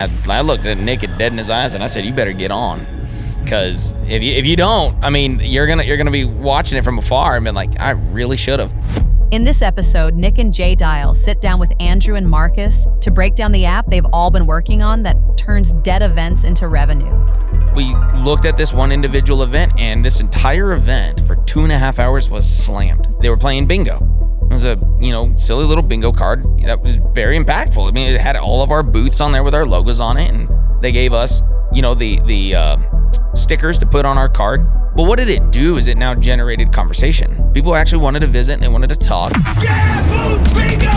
I looked at Nick dead in his eyes and I said, you better get on. Because if you don't, I mean, you're gonna be watching it from afar and be like, I really should have. In this episode, Nick and Jay Dial sit down with Andrew and Marcus to break down the app they've all been working on that turns dead events into revenue. We looked at this one individual event, and this entire event for 2.5 hours was slammed. They were playing bingo. It was a, silly little bingo card that was very impactful. I mean, it had all of our booths on there with our logos on it, and they gave us, the stickers to put on our card. But what did it do is it now generated conversation. People actually wanted to visit and they wanted to talk. Yeah, booth bingo!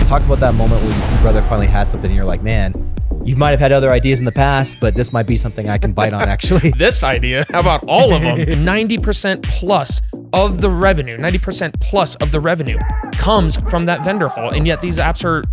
Talk about that moment when your brother finally has something and you're like, man, you might have had other ideas in the past, but this might be something I can bite on actually. This idea, how about all of them? 90% plus of the revenue, 90% plus of the revenue comes from that vendor hall. And yet these apps are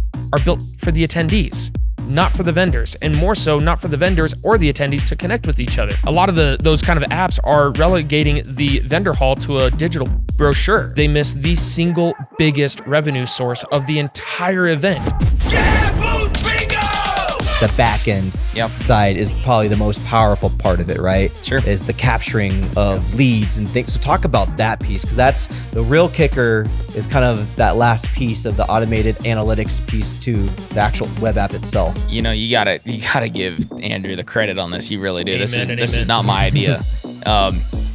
built for the attendees, not for the vendors, and more so not for the vendors or the attendees to connect with each other. A lot of those kind of apps are relegating the vendor hall to a digital brochure. They miss the single biggest revenue source of the entire event. Yeah, booth bingo! The backend side is probably the most powerful part of it, right? Sure. Is the capturing of leads and things. So talk about that piece, because that's the real kicker, is kind of that last piece of the automated analytics piece to the actual web app itself. You gotta give Andrew the credit on this. You really do. Amen This is not my idea.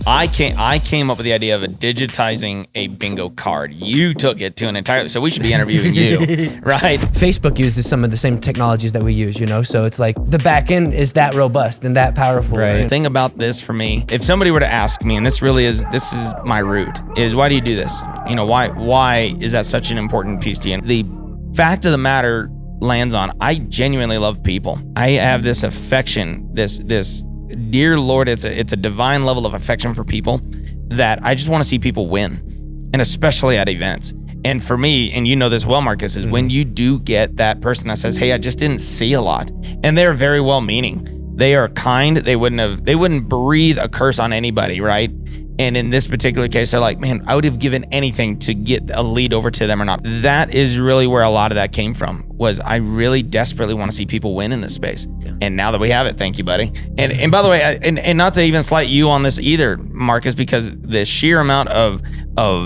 I came up with the idea of digitizing a bingo card. You took it to an entirely, so we should be interviewing you, right? Facebook uses some of the same technologies that we use, so it's like the back end is that robust and that powerful. Right. The thing about this for me, if somebody were to ask me, and this is my root, is why do you do this? Why is that such an important piece to you? The fact of the matter lands on, I genuinely love people. I have this affection, this dear Lord, it's a divine level of affection for people that I just want to see people win, and especially at events. And for me, and you know this well, Marcus, is when you do get that person that says, hey, I just didn't see a lot. And they're very well meaning. They are kind. They wouldn't breathe a curse on anybody, right? And in this particular case, they're like, man, I would have given anything to get a lead over to them or not. That is really where a lot of that came from, was I really desperately want to see people win in this space. Yeah. And now that we have it, thank you, buddy. And by the way, and not to even slight you on this either, Marcus, because the sheer amount of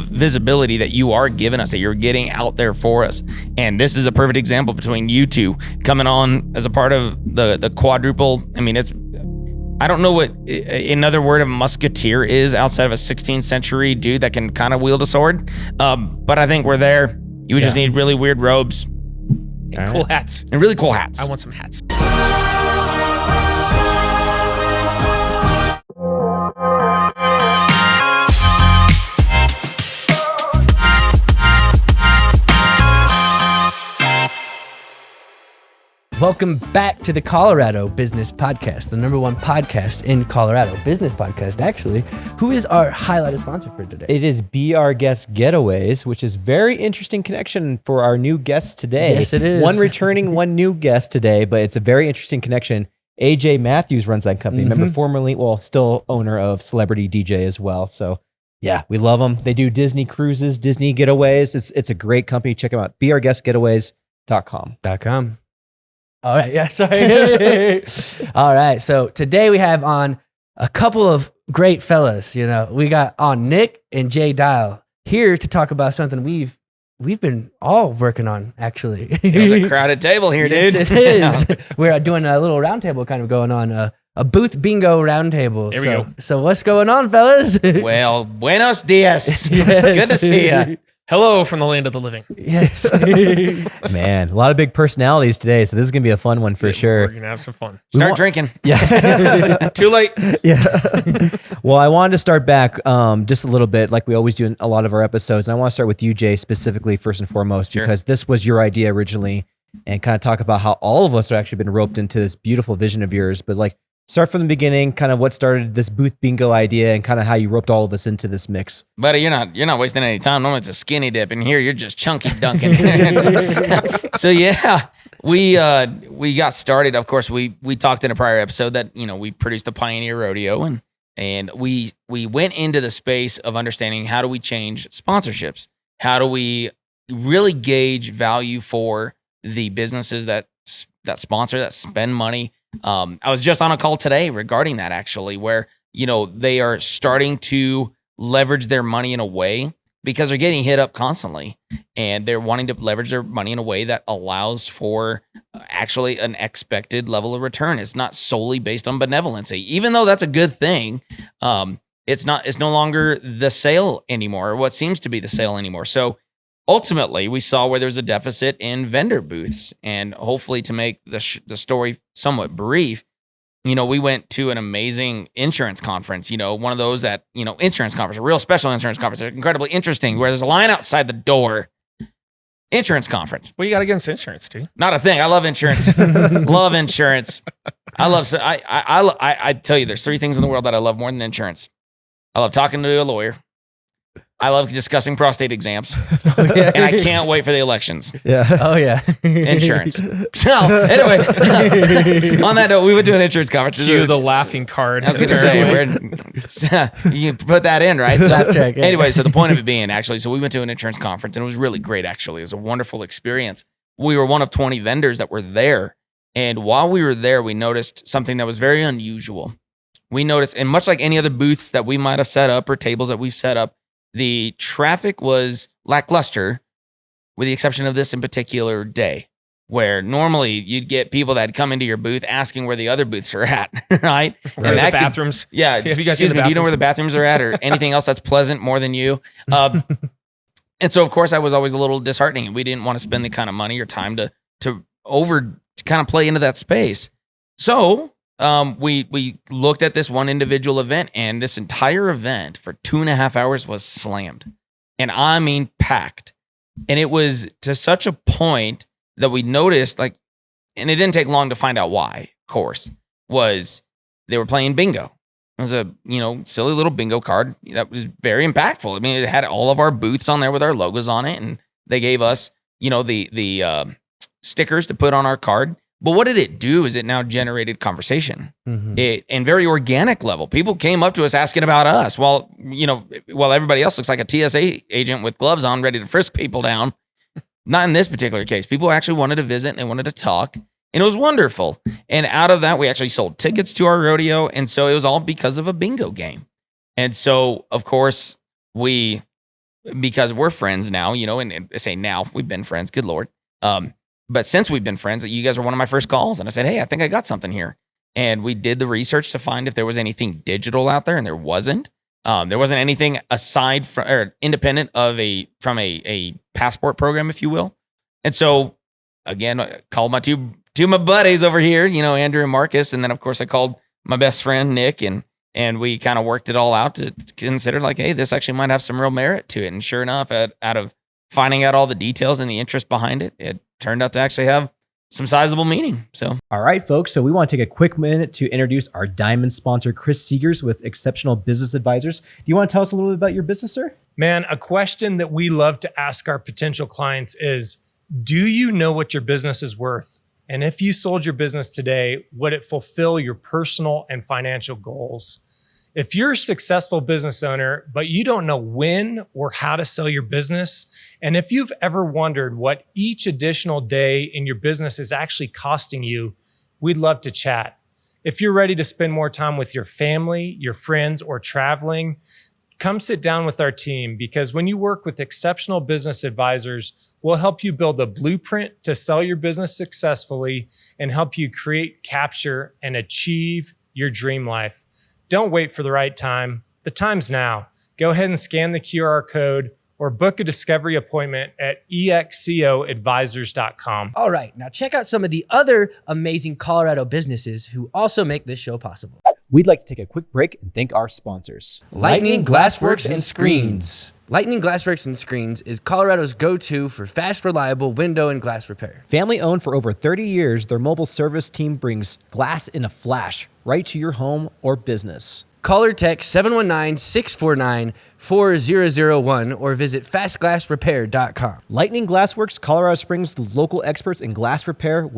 visibility that you are giving us, that you're getting out there for us. And this is a perfect example between you two coming on as a part of the quadruple. I mean, I don't know what another word of musketeer is outside of a 16th century dude that can kind of wield a sword. But I think we're there. You would just need really weird robes. And cool hats. And really cool hats. I want some hats. Welcome back to the Colorado Business Podcast, the #1 podcast in Colorado, business podcast actually. Who is our highlighted sponsor for today? It is Be Our Guest Getaways, which is very interesting connection for our new guests today. Yes, it is. One returning, one new guest today, but it's a very interesting connection. AJ Matthews runs that company. Remember, formerly, still owner of Celebrity DJ as well. So yeah, we love them. They do Disney cruises, Disney getaways. It's a great company. Check them out. BeOurGuestGetaways.com. All right, yeah, sorry. All right, so today we have on a couple of great fellas. We got on Nick and Jay Dial here to talk about something we've been all working on, actually. There's a crowded table here, dude. Yes, it is. We're doing a little roundtable kind of going on, a booth bingo roundtable. There we go. So what's going on, fellas? Well, buenos dias. Yes. It's good to see you. Hello from the land of the living. Yes. Man, a lot of big personalities today, so this is going to be a fun one for sure. We're going to have some fun. Start drinking. Yeah. Too late. Yeah. Well, I wanted to start back just a little bit, like we always do in a lot of our episodes. And I want to start with you, Jay, specifically first and foremost, because this was your idea originally, and kind of talk about how all of us have actually been roped into this beautiful vision of yours. But like, start from the beginning, kind of what started this booth bingo idea and kind of how you roped all of us into this mix. Buddy, you're not wasting any time. Normally it's a skinny dip, and here you're just chunky dunking. So yeah, we got started. Of course, we talked in a prior episode that we produced the Pioneer Rodeo, and we went into the space of understanding how do we change sponsorships, how do we really gauge value for the businesses that sponsor, that spend money. I was just on a call today regarding that actually, where, they are starting to leverage their money in a way because they're getting hit up constantly, and they're wanting to leverage their money in a way that allows for actually an expected level of return. It's not solely based on benevolency, even though that's a good thing. It's no longer the sale anymore, or what seems to be the sale anymore. So ultimately, we saw where there's a deficit in vendor booths, and hopefully to make the story somewhat brief, we went to an amazing insurance conference, one of those that, insurance conference, a real special insurance conference, incredibly interesting, where there's a line outside the door. Insurance conference. What you got against insurance, dude? Not a thing. I love insurance. Love insurance. I tell you, there's 3 things in the world that I love more than insurance. I love talking to a lawyer. I love discussing prostate exams. And I can't wait for the elections. Yeah. Oh yeah. Insurance. So anyway, on that note, we went to an insurance conference. Cue the laughing card. I was going to say, you put that in, right? So, Laugh track, yeah. Anyway, so the point of it being, actually, so we went to an insurance conference, and it was really great, actually. It was a wonderful experience. We were one of 20 vendors that were there. And while we were there, we noticed something that was very unusual. We noticed, and much like any other booths that we might have set up or tables that we've set up, the traffic was lackluster, with the exception of this in particular day, where normally you'd get people that come into your booth asking where the other booths are at, right? Or the bathrooms. Yeah. Have you guys seen the Do you know where bathrooms? the bathrooms are at, or anything else that's pleasant more than you? And so, of course, I was always a little disheartening. We didn't want to spend the kind of money or time to kind of play into that space. So we looked at this one individual event, and this entire event for 2.5 hours was slammed. And I mean packed. And it was to such a point that we noticed, and it didn't take long to find out why, of course, was they were playing bingo. It was a, silly little bingo card that was very impactful. I mean, it had all of our booths on there with our logos on it, and they gave us, the stickers to put on our card. But what did it do is it now generated conversation. And very organic level. People came up to us asking about us while everybody else looks like a TSA agent with gloves on, ready to frisk people down. Not in this particular case. People actually wanted to visit and they wanted to talk. And it was wonderful. And out of that, we actually sold tickets to our rodeo. And so it was all because of a bingo game. And so, of course, because we're friends now, and I say now, we've been friends, good Lord. But since we've been friends, you guys were one of my first calls. And I said, hey, I think I got something here. And we did the research to find if there was anything digital out there, and there wasn't. There wasn't anything aside from or independent of from a passport program, if you will. And so, again, I called my two of my buddies over here, Andrew and Marcus. And then, of course, I called my best friend, Nick, and we kind of worked it all out to consider hey, this actually might have some real merit to it. And sure enough, out of finding out all the details and the interest behind it, it turned out to actually have some sizable meaning. So, all right, folks. So we want to take a quick minute to introduce our diamond sponsor, Chris Seegers with Exceptional Business Advisors. Do you want to tell us a little bit about your business, sir? Man, a question that we love to ask our potential clients is, do you know what your business is worth? And if you sold your business today, would it fulfill your personal and financial goals? If you're a successful business owner, but you don't know when or how to sell your business, and if you've ever wondered what each additional day in your business is actually costing you, we'd love to chat. If you're ready to spend more time with your family, your friends, or traveling, come sit down with our team, because when you work with exceptional business advisors, we'll help you build a blueprint to sell your business successfully and help you create, capture, and achieve your dream life. Don't wait for the right time. The time's now. Go ahead and scan the QR code or book a discovery appointment at excoadvisors.com. All right, now check out some of the other amazing Colorado businesses who also make this show possible. We'd like to take a quick break and thank our sponsors. Lightning Glassworks and Screens. Lightning Glassworks and Screens is Colorado's go-to for fast, reliable window and glass repair. Family owned for over 30 years, their mobile service team brings glass in a flash right to your home or business. Call or text 719-649-4001 or visit fastglassrepair.com. Lightning Glassworks, Colorado Springs, local experts in glass repair,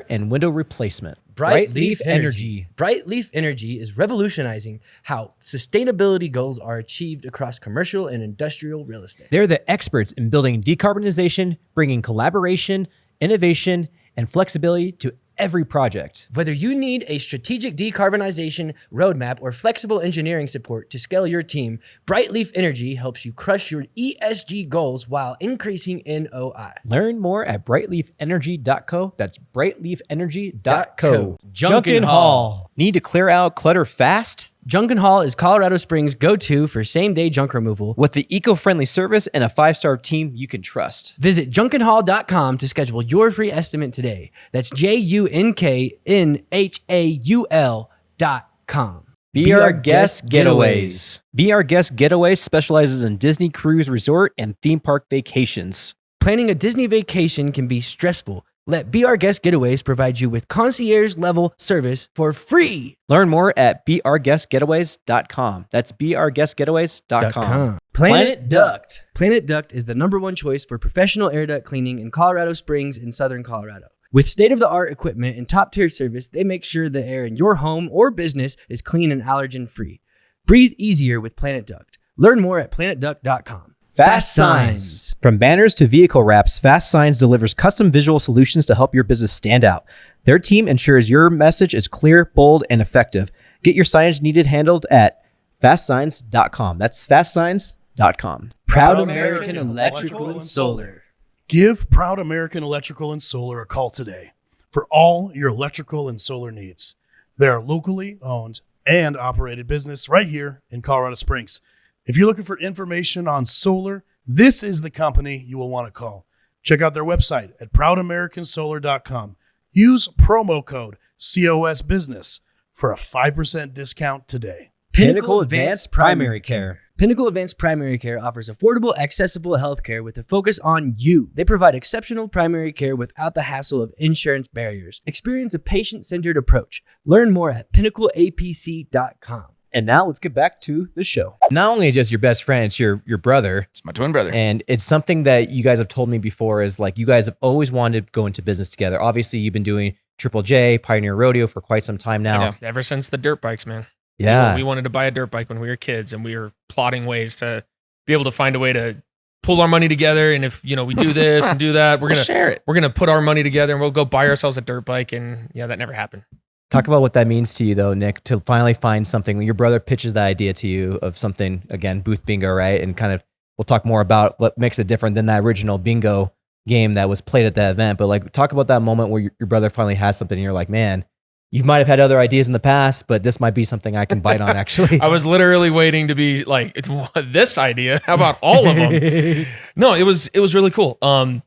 and window replacement. Bright Leaf Energy. Bright Leaf Energy is revolutionizing how sustainability goals are achieved across commercial and industrial real estate. They're the experts in building decarbonization, bringing collaboration, innovation, and flexibility to every project. Whether you need a strategic decarbonization roadmap or flexible engineering support to scale your team, Brightleaf Energy helps you crush your ESG goals while increasing NOI. Learn more at brightleafenergy.co. That's brightleafenergy.co. Junkin Hall. Need to clear out clutter fast? Junkin Hall is Colorado Springs' go-to for same-day junk removal. With the eco-friendly service and a 5-star team you can trust. Visit junkinhall.com to schedule your free estimate today. That's JUNKNHAUL.com. Be Our Guest Getaways. Be Our Guest Getaways specializes in Disney cruise resort and theme park vacations. Planning a Disney vacation can be stressful. Let Be Our Guest Getaways provide you with concierge-level service for free. Learn more at beourguestgetaways.com. That's beourguestgetaways.com. Planet Duct. Planet Duct is the #1 choice for professional air duct cleaning in Colorado Springs and Southern Colorado. With state-of-the-art equipment and top-tier service, they make sure the air in your home or business is clean and allergen-free. Breathe easier with Planet Duct. Learn more at planetduct.com. Fast Signs. From banners to vehicle wraps, Fast Signs delivers custom visual solutions to help your business stand out. Their team ensures your message is clear, bold, and effective. Get your signage needed handled at fastsigns.com. That's fastsigns.com. Proud American Electrical and Solar. Give Proud American Electrical and Solar a call today for all your electrical and solar needs. They are locally owned and operated business right here in Colorado Springs. If you're looking for information on solar, this is the company you will want to call. Check out their website at proudamericansolar.com. Use promo code COSBusiness for a 5% discount today. Pinnacle Advanced Primary Care. Pinnacle Advanced Primary Care offers affordable, accessible healthcare with a focus on you. They provide exceptional primary care without the hassle of insurance barriers. Experience a patient-centered approach. Learn more at pinnacleapc.com. And now let's get back to the show. Not only just your best friend, it's your brother. It's my twin brother. And it's something that you guys have told me before is like you guys have always wanted to go into business together. Obviously, you've been doing Triple J, Pioneer Rodeo for quite some time now. Yeah, ever since the dirt bikes, man. Yeah. We wanted to buy a dirt bike when we were kids, and we were plotting ways to be able to find a way to pull our money together. And if, we do this and do that, we're going to share it. We're going to put our money together and we'll go buy ourselves a dirt bike. And yeah, that never happened. Talk about what that means to you, though, Nick, to finally find something. When your brother pitches the idea to you of something, again, booth bingo, right? And kind of, we'll talk more about what makes it different than that original bingo game that was played at that event. But like, talk about that moment where your brother finally has something and you're like, man, you might have had other ideas in the past, but this might be something I can bite on, actually. I was literally waiting to be like, it's this idea. How about all of them? No, it was really cool. The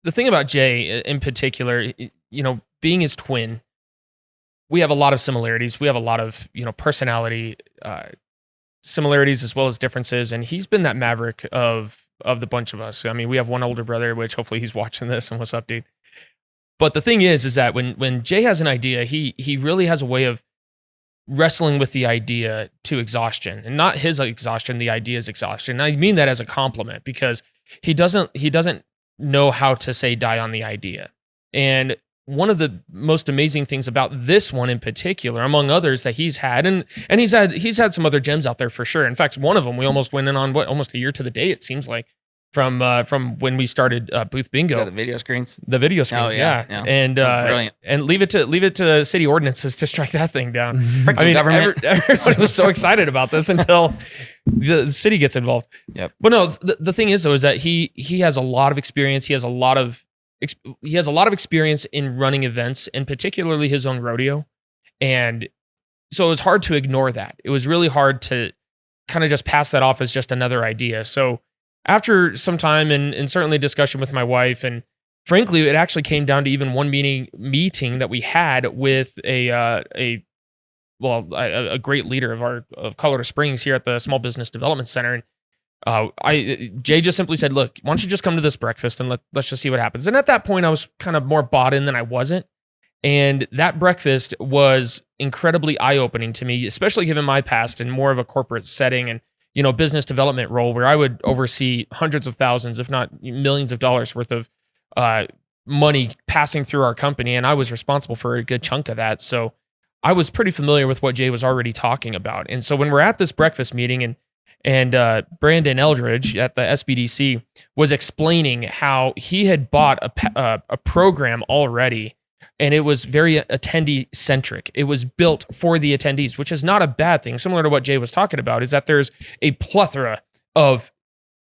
thing about Jay in particular, being his twin, we have a lot of similarities. We have a lot of, personality similarities as well as differences. And he's been that maverick of the bunch of us. I mean, we have one older brother, which hopefully he's watching this and what's up, dude. But the thing is that when Jay has an idea, he really has a way of wrestling with the idea to exhaustion, and not his exhaustion, the idea's exhaustion. And I mean that as a compliment because he doesn't know how to say die on the idea. And one of the most amazing things about this one in particular, among others that he's had, and he's had some other gems out there for sure. In fact, one of them we almost went in on almost a year to the day, it seems like, from when we started booth bingo. Is that the video screens? The video screens, yeah. And brilliant. And leave it to city ordinances to strike that thing down. Government. Everybody was so excited about this until the city gets involved. Yep. But no, the thing is though is that he has a lot of experience. He has a lot of experience in running events, and particularly his own rodeo. And so it was hard to ignore that. It was really hard to kind of just pass that off as just another idea. So after some time and certainly discussion with my wife, and frankly, it actually came down to even one meeting that we had with a great leader of Colorado Springs here at the Small Business Development Center. And Jay just simply said, look, why don't you just come to this breakfast and let's just see what happens. And at that point, I was kind of more bought in than I wasn't. And that breakfast was incredibly eye-opening to me, especially given my past in more of a corporate setting and, business development role where I would oversee hundreds of thousands, if not millions of dollars worth of money passing through our company. And I was responsible for a good chunk of that. So I was pretty familiar with what Jay was already talking about. And so when we're at this breakfast meeting And Brandon Eldridge at the SBDC was explaining how he had bought a program already, and it was very attendee centric. It was built for the attendees, which is not a bad thing. Similar to what Jay was talking about, is that there's a plethora of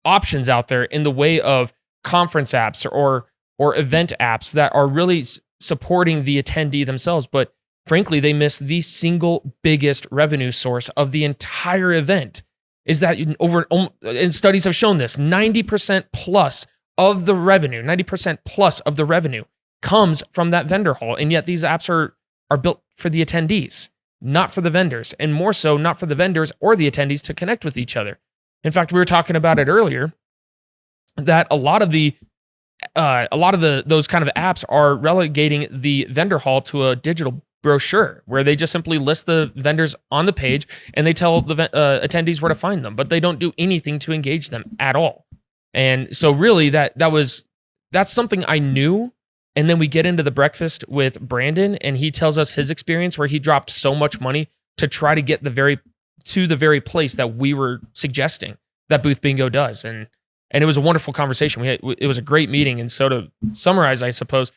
options out there in the way of conference apps or event apps that are really supporting the attendee themselves. But frankly, they miss the single biggest revenue source of the entire event. Is that and studies have shown this, 90% plus of the revenue, 90% plus of the revenue comes from that vendor hall. And yet these apps are built for the attendees, not for the vendors, and more so not for the vendors or the attendees to connect with each other. In fact, we were talking about it earlier that a lot of those kind of apps are relegating the vendor hall to a digital brochure where they just simply list the vendors on the page and they tell the attendees where to find them, but they don't do anything to engage them at all. And so really that's something I knew. And then we get into the breakfast with Brandon and he tells us his experience where he dropped so much money to try to get to the very place that we were suggesting that Booth Bingo does. And it was a wonderful conversation. It was a great meeting. And so to summarize, I suppose,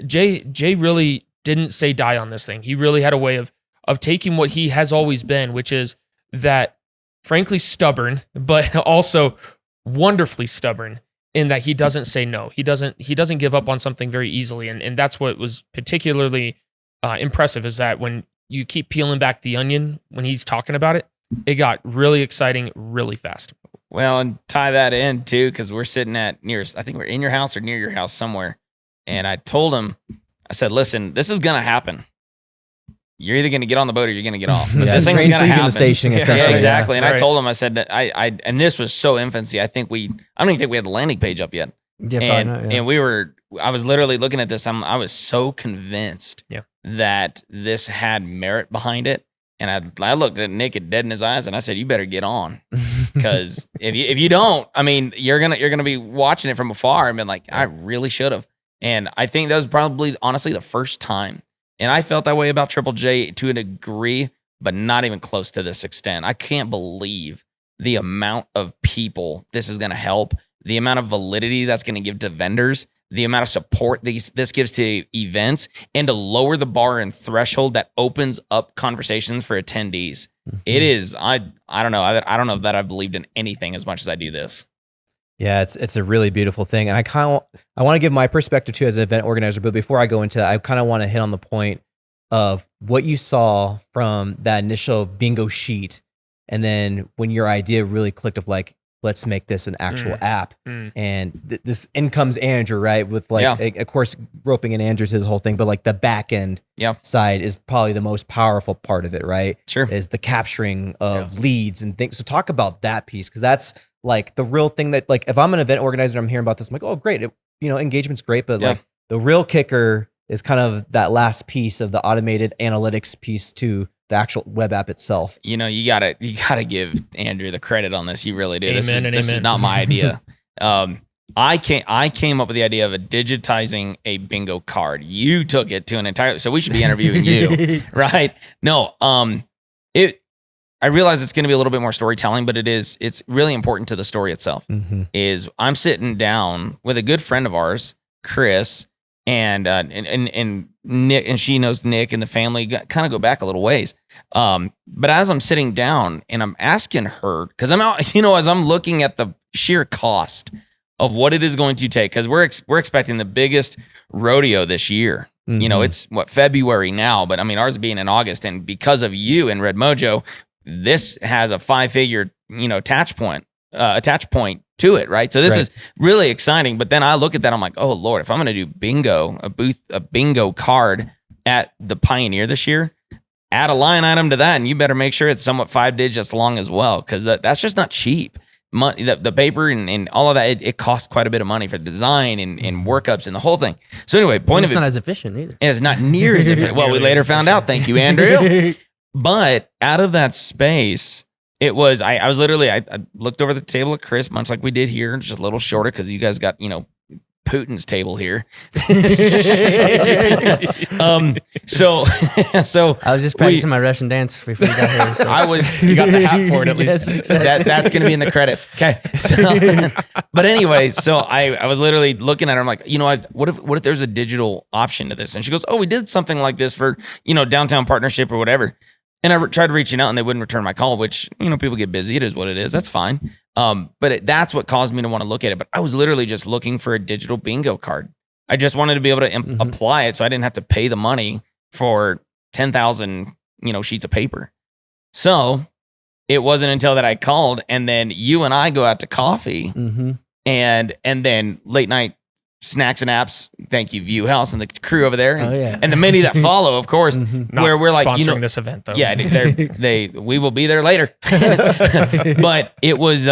Jay really didn't say die on this thing. He really had a way of taking what he has always been, which is that frankly stubborn, but also wonderfully stubborn in that he doesn't say no. He doesn't give up on something very easily. And that's what was particularly impressive, is that when you keep peeling back the onion, when he's talking about it, it got really exciting really fast. Well, and tie that in too, because we're sitting I think we're in your house or near your house somewhere. And I told him, I said, listen, this is going to happen. You're either going to get on the boat or you're going to get off. But this thing's going to happen. The station, essentially. Yeah, exactly. Yeah. And I told him, I said that and this was so infancy. I don't even think we had the landing page up yet. Yeah, and I was literally looking at this. I was so convinced that this had merit behind it. And I looked at Nick dead in his eyes and I said, you better get on. Because if you don't, I mean, you're gonna be watching it from afar and been like, I really should have. And I think that was probably honestly the first time. And I felt that way about Triple J to a degree, but not even close to this extent. I can't believe the amount of people this is gonna help, the amount of validity that's gonna give to vendors, the amount of support this gives to events, and to lower the bar and threshold that opens up conversations for attendees. Mm-hmm. It is, I don't know. I don't know that I've believed in anything as much as I do this. Yeah, it's a really beautiful thing. And I want to give my perspective too as an event organizer, but before I go into that, I kind of want to hit on the point of what you saw from that initial bingo sheet. And then when your idea really clicked of like, let's make this an actual app. And this in comes Andrew, right? With like, of course, roping in Andrew's his whole thing, but like the back end side is probably the most powerful part of it, right? Sure. Is the capturing of leads and things. So talk about that piece, because that's like the real thing that, like, if I'm an event organizer and I'm hearing about this, I'm like, oh, great. Engagement's great, but like the real kicker is kind of that last piece of the automated analytics piece to the actual web app itself. You gotta give Andrew the credit on this. You really do. Amen. This is not my idea. I came up with the idea of digitizing a bingo card. You took it to an entire, so we should be interviewing you, right? No, I realize it's going to be a little bit more storytelling, but it's really important to the story itself. Mm-hmm. Is I'm sitting down with a good friend of ours, Chris, and Nick, and she knows Nick, and the family kind of go back a little ways. But as I'm sitting down and I'm asking her, because I'm out, as I'm looking at the sheer cost of what it is going to take, because we're expecting the biggest rodeo this year. Mm-hmm. It's February now, but I mean ours being in August, and because of you and Red Mojo, this has a 5-figure attach point to it, right? So this is really exciting. But then I look at that, I'm like, oh Lord, if I'm going to do bingo, a bingo card at the Pioneer this year, add a line item to that, and you better make sure it's somewhat 5 digits long as well, because that's just not cheap. Money, the paper and all of that, it costs quite a bit of money for the design and workups and the whole thing. So anyway, it's not as efficient either. It's not near as efficient. Well, we later found out. Thank you, Andrew. But out of that space, it was, I was literally, I looked over the table at Chris, much like we did here, just a little shorter because you guys got, Putin's table here. So I was just practicing my Russian dance before you got here. So. You got the hat for it at least. Yes, exactly. that's going to be in the credits. Okay. So, but anyway, so I was literally looking at her. I'm like, what if there's a digital option to this? And she goes, oh, we did something like this for, downtown partnership or whatever. And I tried reaching out and they wouldn't return my call, which, people get busy. It is what it is. That's fine. But that's what caused me to want to look at it. But I was literally just looking for a digital bingo card. I just wanted to be able to apply it so I didn't have to pay the money for 10,000, sheets of paper. So it wasn't until that I called and then you and I go out to coffee and then late night snacks and apps. Thank you, View House and the crew over there. And the many that follow, of course, where we're like, sponsoring this event though. Yeah, we will be there later. But it was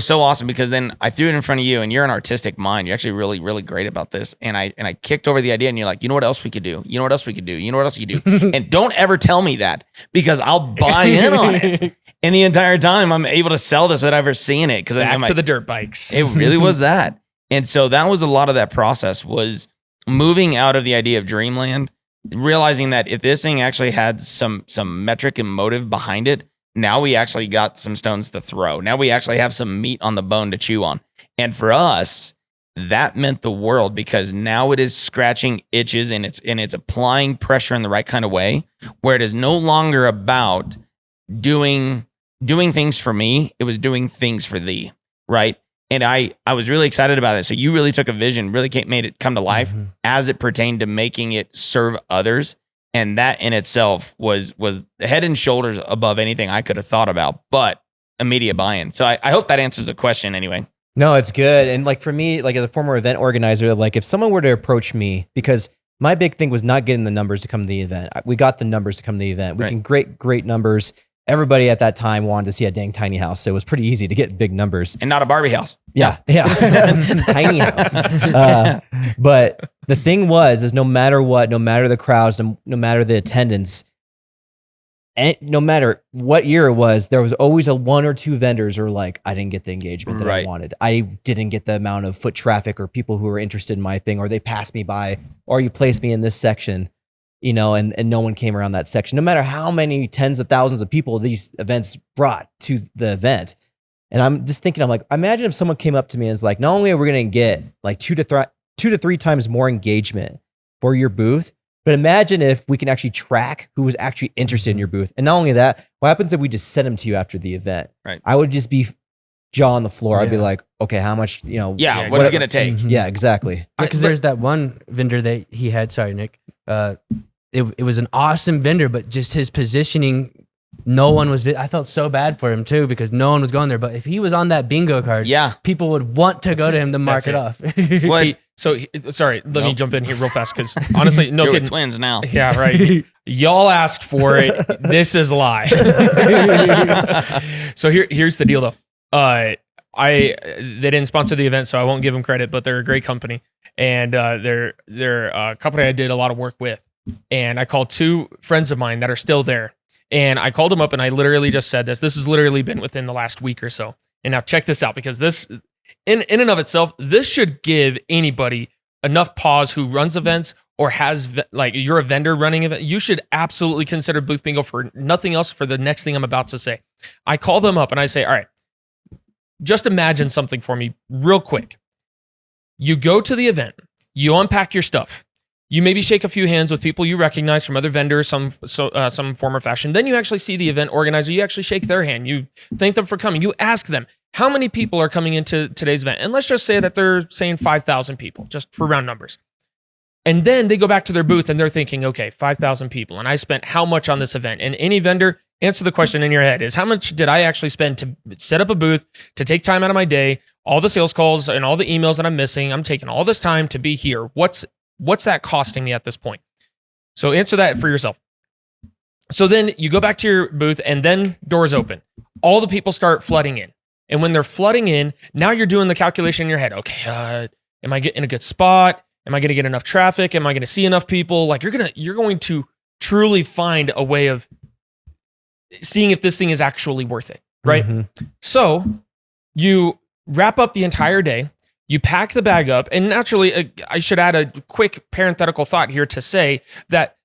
so awesome because then I threw it in front of you and you're an artistic mind. You're actually really, really great about this. And I kicked over the idea and you're like, you know what else we could do? You know what else we could do? You know what else you could do? And don't ever tell me that because I'll buy in on it. And the entire time I'm able to sell this without ever seeing it. Because back to the dirt bikes. It really was that. And so that was a lot of that process was moving out of the idea of dreamland, realizing that if this thing actually had some metric and motive behind it, now we actually got some stones to throw. Now we actually have some meat on the bone to chew on. And for us, that meant the world because now it is scratching itches and it's applying pressure in the right kind of way, where it is no longer about doing things for me. It was doing things for thee, right? And I was really excited about it. So you really took a vision, really made it come to life as it pertained to making it serve others. And that in itself was head and shoulders above anything I could have thought about, but immediate buy-in. So I hope that answers the question anyway. No, it's good. And like for me, like as a former event organizer, like if someone were to approach me, because my big thing was not getting the numbers to come to the event. We got the numbers to come to the event. We can great numbers. Everybody at that time wanted to see a dang tiny house. So it was pretty easy to get big numbers. And not a Barbie house. Yeah. Tiny house. But the thing is no matter what, no matter the crowds, no matter the attendance, and no matter what year it was, there was always one or two vendors or like, I didn't get the engagement that I wanted. I didn't get the amount of foot traffic or people who were interested in my thing, or they passed me by, or you placed me in this section. And no one came around that section, no matter how many tens of thousands of people these events brought to the event. And I'm just thinking, I'm like, imagine if someone came up to me and was like, not only are we going to get like 2 to 3 times more engagement for your booth, but imagine if we can actually track who was actually interested in your booth. And not only that, what happens if we just send them to you after the event? Right. I would just be jaw on the floor. I'd be like, okay, how much, what's it going to take? Yeah, exactly. Because there's that one vendor that he had, sorry, Nick, it was an awesome vendor, but just his positioning, no one was, I felt so bad for him too, because no one was going there. But if he was on that bingo card, people would want to go to him to mark it off. Sorry, let me jump in here real fast, because honestly, no kidding. Twins now. Yeah, right. Y'all asked for it. This is live. So here's the deal though. They didn't sponsor the event, so I won't give them credit, but they're a great company. And they're a company I did a lot of work with. And I called 2 friends of mine that are still there. And I called them up and I literally just said this. This has literally been within the last week or so. And now check this out, because this, in and of itself, this should give anybody enough pause who runs events or has, like, you're a vendor running event. You should absolutely consider booth bingo for nothing else for the next thing I'm about to say. I call them up and I say, all right, just imagine something for me real quick. You go to the event, you unpack your stuff. You maybe shake a few hands with people you recognize from other vendors, some form or fashion. Then you actually see the event organizer. You actually shake their hand. You thank them for coming. You ask them, how many people are coming into today's event? And let's just say that they're saying 5,000 people, just for round numbers. And then they go back to their booth and they're thinking, okay, 5,000 people. And I spent how much on this event? And any vendor, answer the question in your head is, how much did I actually spend to set up a booth, to take time out of my day, all the sales calls and all the emails that I'm missing? I'm taking all this time to be here. What's that costing me at this point? So answer that for yourself. So then you go back to your booth and then doors open. All the people start flooding in. And when they're flooding in, now you're doing the calculation in your head. Okay, am I getting a good spot? Am I going to get enough traffic? Am I going to see enough people? Like you're going to truly find a way of seeing if this thing is actually worth it, right? So you wrap up the entire day. You pack the bag up, and naturally, I should add a quick parenthetical thought here to say that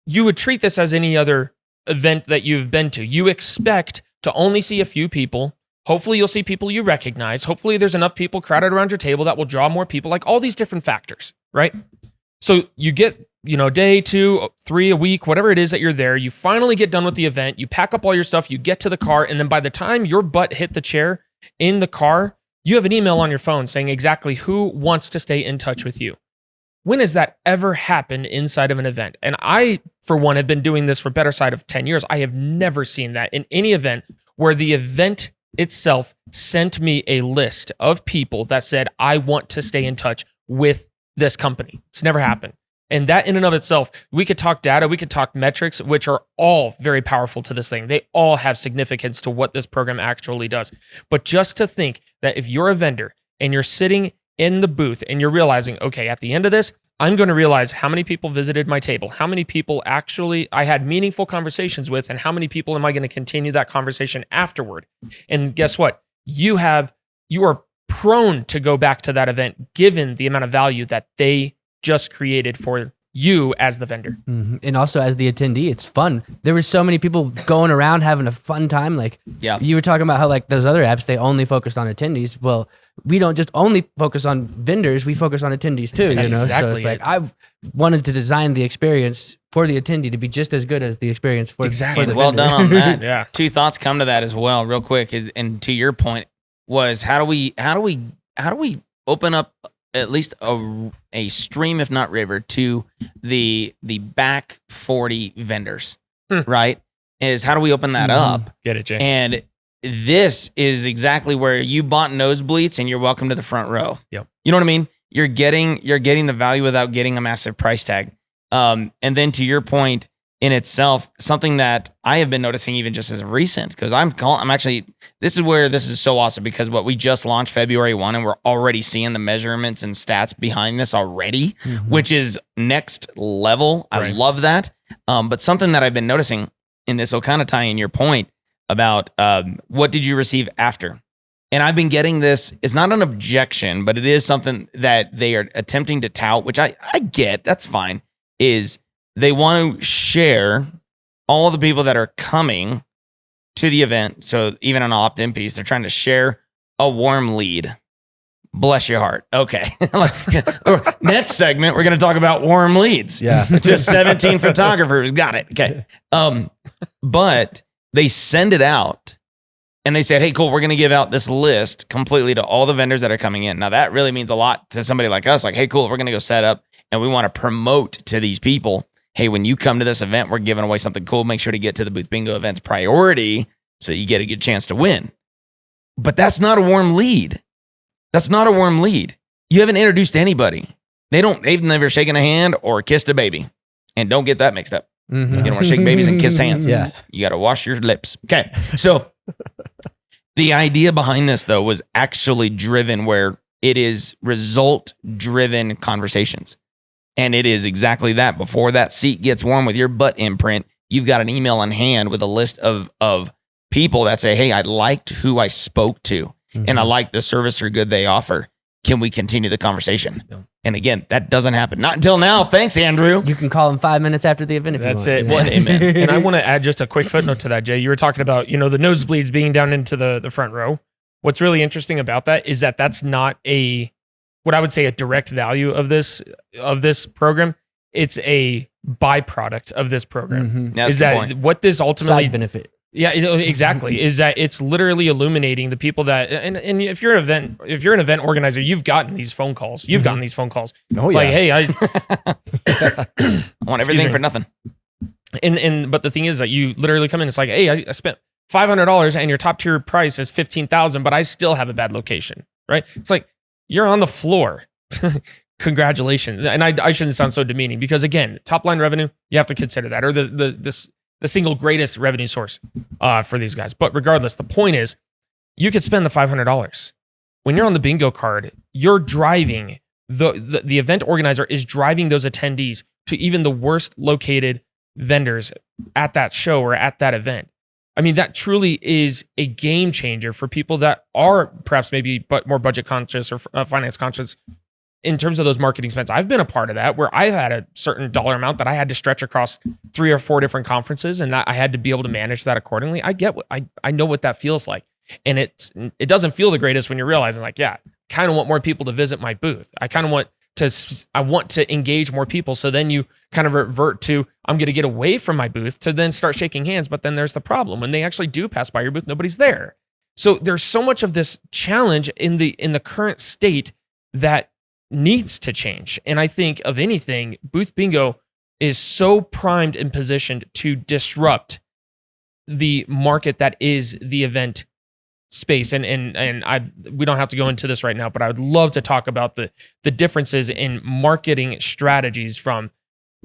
you would treat this as any other event that you've been to. You expect to only see a few people. Hopefully, you'll see people you recognize. Hopefully, there's enough people crowded around your table that will draw more people, like all these different factors, right? So you get, day 2, 3, a week, whatever it is that you're there. You finally get done with the event. You pack up all your stuff. You get to the car. And then by the time your butt hit the chair in the car, you have an email on your phone saying exactly who wants to stay in touch with you. When has that ever happened inside of an event? And I, for one, have been doing this for better side of 10 years. I have never seen that in any event where the event itself sent me a list of people that said, I want to stay in touch with this company. It's never happened. And that in and of itself, we could talk data, we could talk metrics, which are all very powerful to this thing. They all have significance to what this program actually does. But just to think that if you're a vendor and you're sitting in the booth and you're realizing, okay, at the end of this, I'm going to realize how many people visited my table, how many people actually I had meaningful conversations with, and how many people am I going to continue that conversation afterward. And guess what? You are prone to go back to that event given the amount of value that they just created for you as the vendor. Mm-hmm. And also as the attendee, it's fun. There were so many people going around having a fun time. Like you were talking about how like those other apps, they only focused on attendees. Well, we don't just only focus on vendors, we focus on attendees too. That's exactly so it's like I wanted to design the experience for the attendee to be just as good as the experience for, for the well vendor. done on that. Yeah. 2 thoughts come to that as well, real quick. And to your point was how do we open up at least a stream, if not river, to the back 40 vendors, right? Is how do we open that up? Get it, Jay. And this is exactly where you bought nosebleeds and you're welcome to the front row. Yep. You know what I mean? You're getting the value without getting a massive price tag. And then to your point in itself, something that I have been noticing even just as recent, because I'm actually, this is where this is so awesome, because what we just launched February 1 and we're already seeing the measurements and stats behind this already, which is next level. I love that. But something that I've been noticing, and this will kind of tie in your point about what did you receive after? And I've been getting this, it's not an objection, but it is something that they are attempting to tout, which I get, that's fine, is they want to share all of the people that are coming to the event. So even an opt-in piece, they're trying to share a warm lead. Bless your heart. Okay. Next segment, we're going to talk about warm leads. Yeah. Just 17 photographers. Got it. Okay. But they send it out and they said, hey, cool, we're going to give out this list completely to all the vendors that are coming in. Now that really means a lot to somebody like us. Like, hey, cool, we're going to go set up and we want to promote to these people. Hey, when you come to this event, we're giving away something cool. Make sure to get to the Booth Bingo events priority so you get a good chance to win. But that's not a warm lead. That's not a warm lead. You haven't introduced anybody. They've never shaken a hand or kissed a baby. And don't get that mixed up. You don't want to shake babies and kiss hands. Yeah. You got to wash your lips. Okay. So the idea behind this, though, was actually driven where it is result-driven conversations. And it is exactly that. Before that seat gets warm with your butt imprint, you've got an email on hand with a list of people that say, hey, I liked who I spoke to, and I like the service or good they offer. Can we continue the conversation? Yeah. And again, that doesn't happen. Not until now. Thanks, Andrew. You can call them 5 minutes after the event if That's you want. it. Well, amen. And I want to add just a quick footnote to that, Jay. You were talking about, the nosebleeds being down into the front row. What's really interesting about that is that that's not what I would say a direct value of this program. It's a byproduct of this program. That's is the that point. what this ultimately Side benefit. Yeah, exactly. Is that it's literally illuminating the people that, and if you're an event organizer, you've gotten these phone calls. You've gotten these phone calls. Oh, It's yeah. like, hey, I want everything for nothing. but the thing is that you literally come in. It's like, hey, I spent $500 and your top tier price is $15,000, but I still have a bad location, right? It's like you're on the floor. Congratulations. And I shouldn't sound so demeaning because again, top line revenue, you have to consider that, or the single greatest revenue source for these guys. But regardless, the point is you could spend the $500. When you're on the bingo card, you're driving, the event organizer is driving those attendees to even the worst located vendors at that show or at that event. I mean, that truly is a game changer for people that are perhaps maybe more budget conscious or finance conscious in terms of those marketing spends. I've been a part of that where I had a certain dollar amount that I had to stretch across 3 or 4 different conferences, and that I had to be able to manage that accordingly. I know what that feels like. And it doesn't feel the greatest when you're realizing like, yeah, kind of want more people to visit my booth. I want to engage more people. So then you kind of revert to, I'm going to get away from my booth to then start shaking hands. But then there's the problem. When they actually do pass by your booth, nobody's there. So there's so much of this challenge in the current state that needs to change. And I think of anything, Booth Bingo is so primed and positioned to disrupt the market that is the event space. And we don't have to go into this right now, but I would love to talk about the differences in marketing strategies from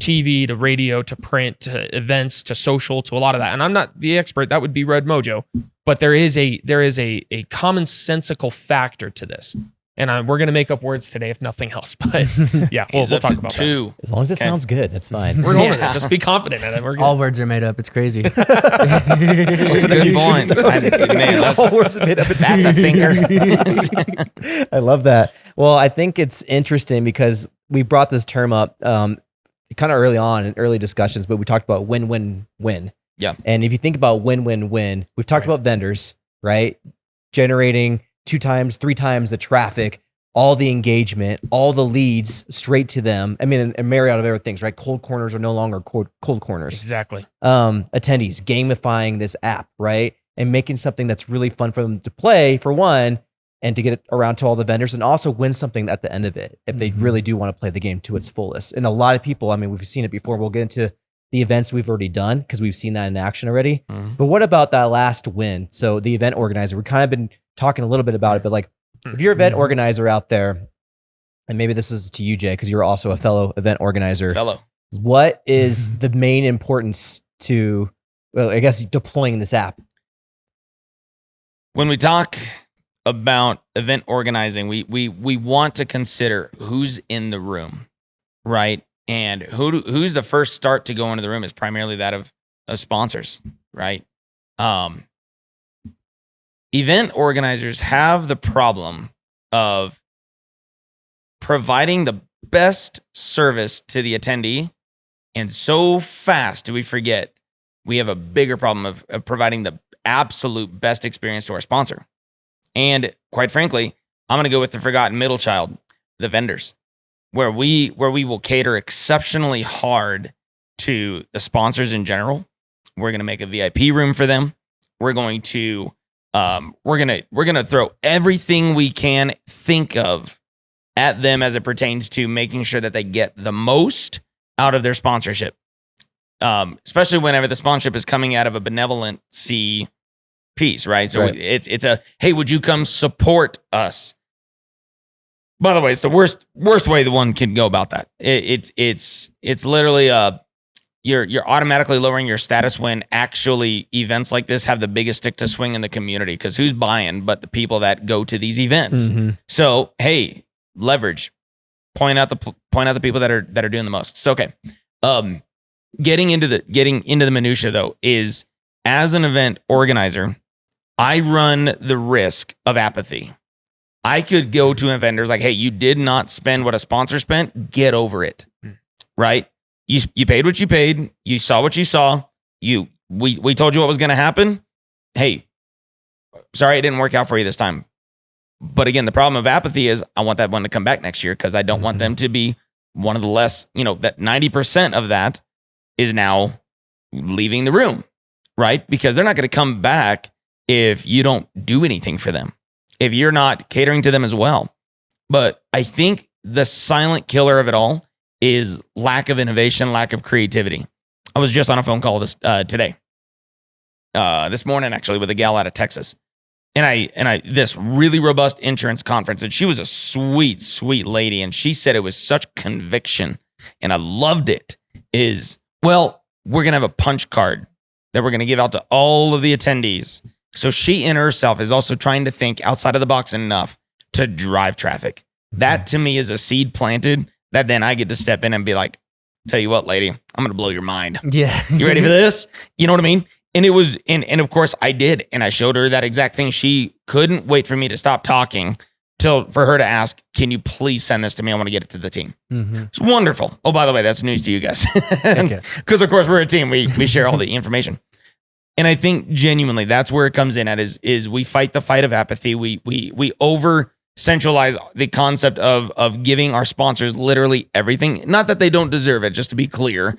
TV to radio to print to events to social to a lot of that. And I'm not the expert, that would be Red Mojo, but there is a commonsensical factor to this. And we're going to make up words today, if nothing else. But yeah, we'll talk about that. As long as it sounds good, that's fine. We're going with it. Just be confident in it. We're good. All words are made up. It's crazy. Good point. All words are made up. That's a thinker. I love that. Well, I think it's interesting because we brought this term up kind of early on in early discussions, but we talked about win-win-win. Yeah. And if you think about win-win-win, we've talked about vendors, right? Generating 2 times, 3 times the traffic, all the engagement, all the leads straight to them. I mean, a myriad of other things, right? Cold corners are no longer cold corners. Exactly. Attendees, gamifying this app, right? And making something that's really fun for them to play, for one, and to get it around to all the vendors and also win something at the end of it if they really do want to play the game to its fullest. And a lot of people, I mean, we've seen it before. We'll get into the events we've already done because we've seen that in action already. But what about that last win? So the event organizer, we've kind of been talking a little bit about it, but like if you're an event organizer out there, and maybe this is to you, Jay, because you're also a fellow event organizer. What is the main importance to, well, I guess, deploying this app? When we talk about event organizing, we want to consider who's in the room, right? And who's the first start to go into the room is primarily that of sponsors, right? Event organizers have the problem of providing the best service to the attendee, and so fast do we forget we have a bigger problem of providing the absolute best experience to our sponsor. And quite frankly, I'm going to go with the forgotten middle child, the vendors, where we will cater exceptionally hard to the sponsors in general. We're going to make a VIP room for them. We're going to throw everything we can think of at them as it pertains to making sure that they get the most out of their sponsorship. Especially whenever the sponsorship is coming out of a benevolency piece, right? So it's a, hey, would you come support us? By the way, it's the worst way the one can go about that. It's literally you're automatically lowering your status when actually events like this have the biggest stick to swing in the community, because who's buying but the people that go to these events? So hey, leverage, point out the people that are doing the most. So okay, getting into the minutia though is, as an event organizer, I run the risk of apathy. I could go to a vendor like, hey, you did not spend what a sponsor spent. Get over it, right? You paid what you paid. You saw what you saw. We told you what was going to happen. Hey, sorry it didn't work out for you this time. But again, the problem of apathy is I want that one to come back next year, because I don't want them to be one of the less, that 90% of that is now leaving the room, right? Because they're not going to come back if you don't do anything for them, if you're not catering to them as well. But I think the silent killer of it all is lack of innovation, lack of creativity. I was just on a phone call this morning, actually, with a gal out of Texas. And I this really robust insurance conference, and she was a sweet, sweet lady. And she said it was such conviction, and I loved it, well, we're going to have a punch card that we're going to give out to all of the attendees. So she in herself is also trying to think outside of the box enough to drive traffic. That to me is a seed planted that then I get to step in and be like, tell you what, lady, I'm going to blow your mind. Yeah. You ready for this? You know what I mean? And it was, and of course I did. And I showed her that exact thing. She couldn't wait for me to stop talking for her to ask, can you please send this to me? I want to get it to the team. It's wonderful. Oh, by the way, that's news to you guys. Because of course we're a team. We share all the information. And I think genuinely that's where it comes in at is we fight the fight of apathy. We over centralize the concept of giving our sponsors literally everything. Not that they don't deserve it, just to be clear.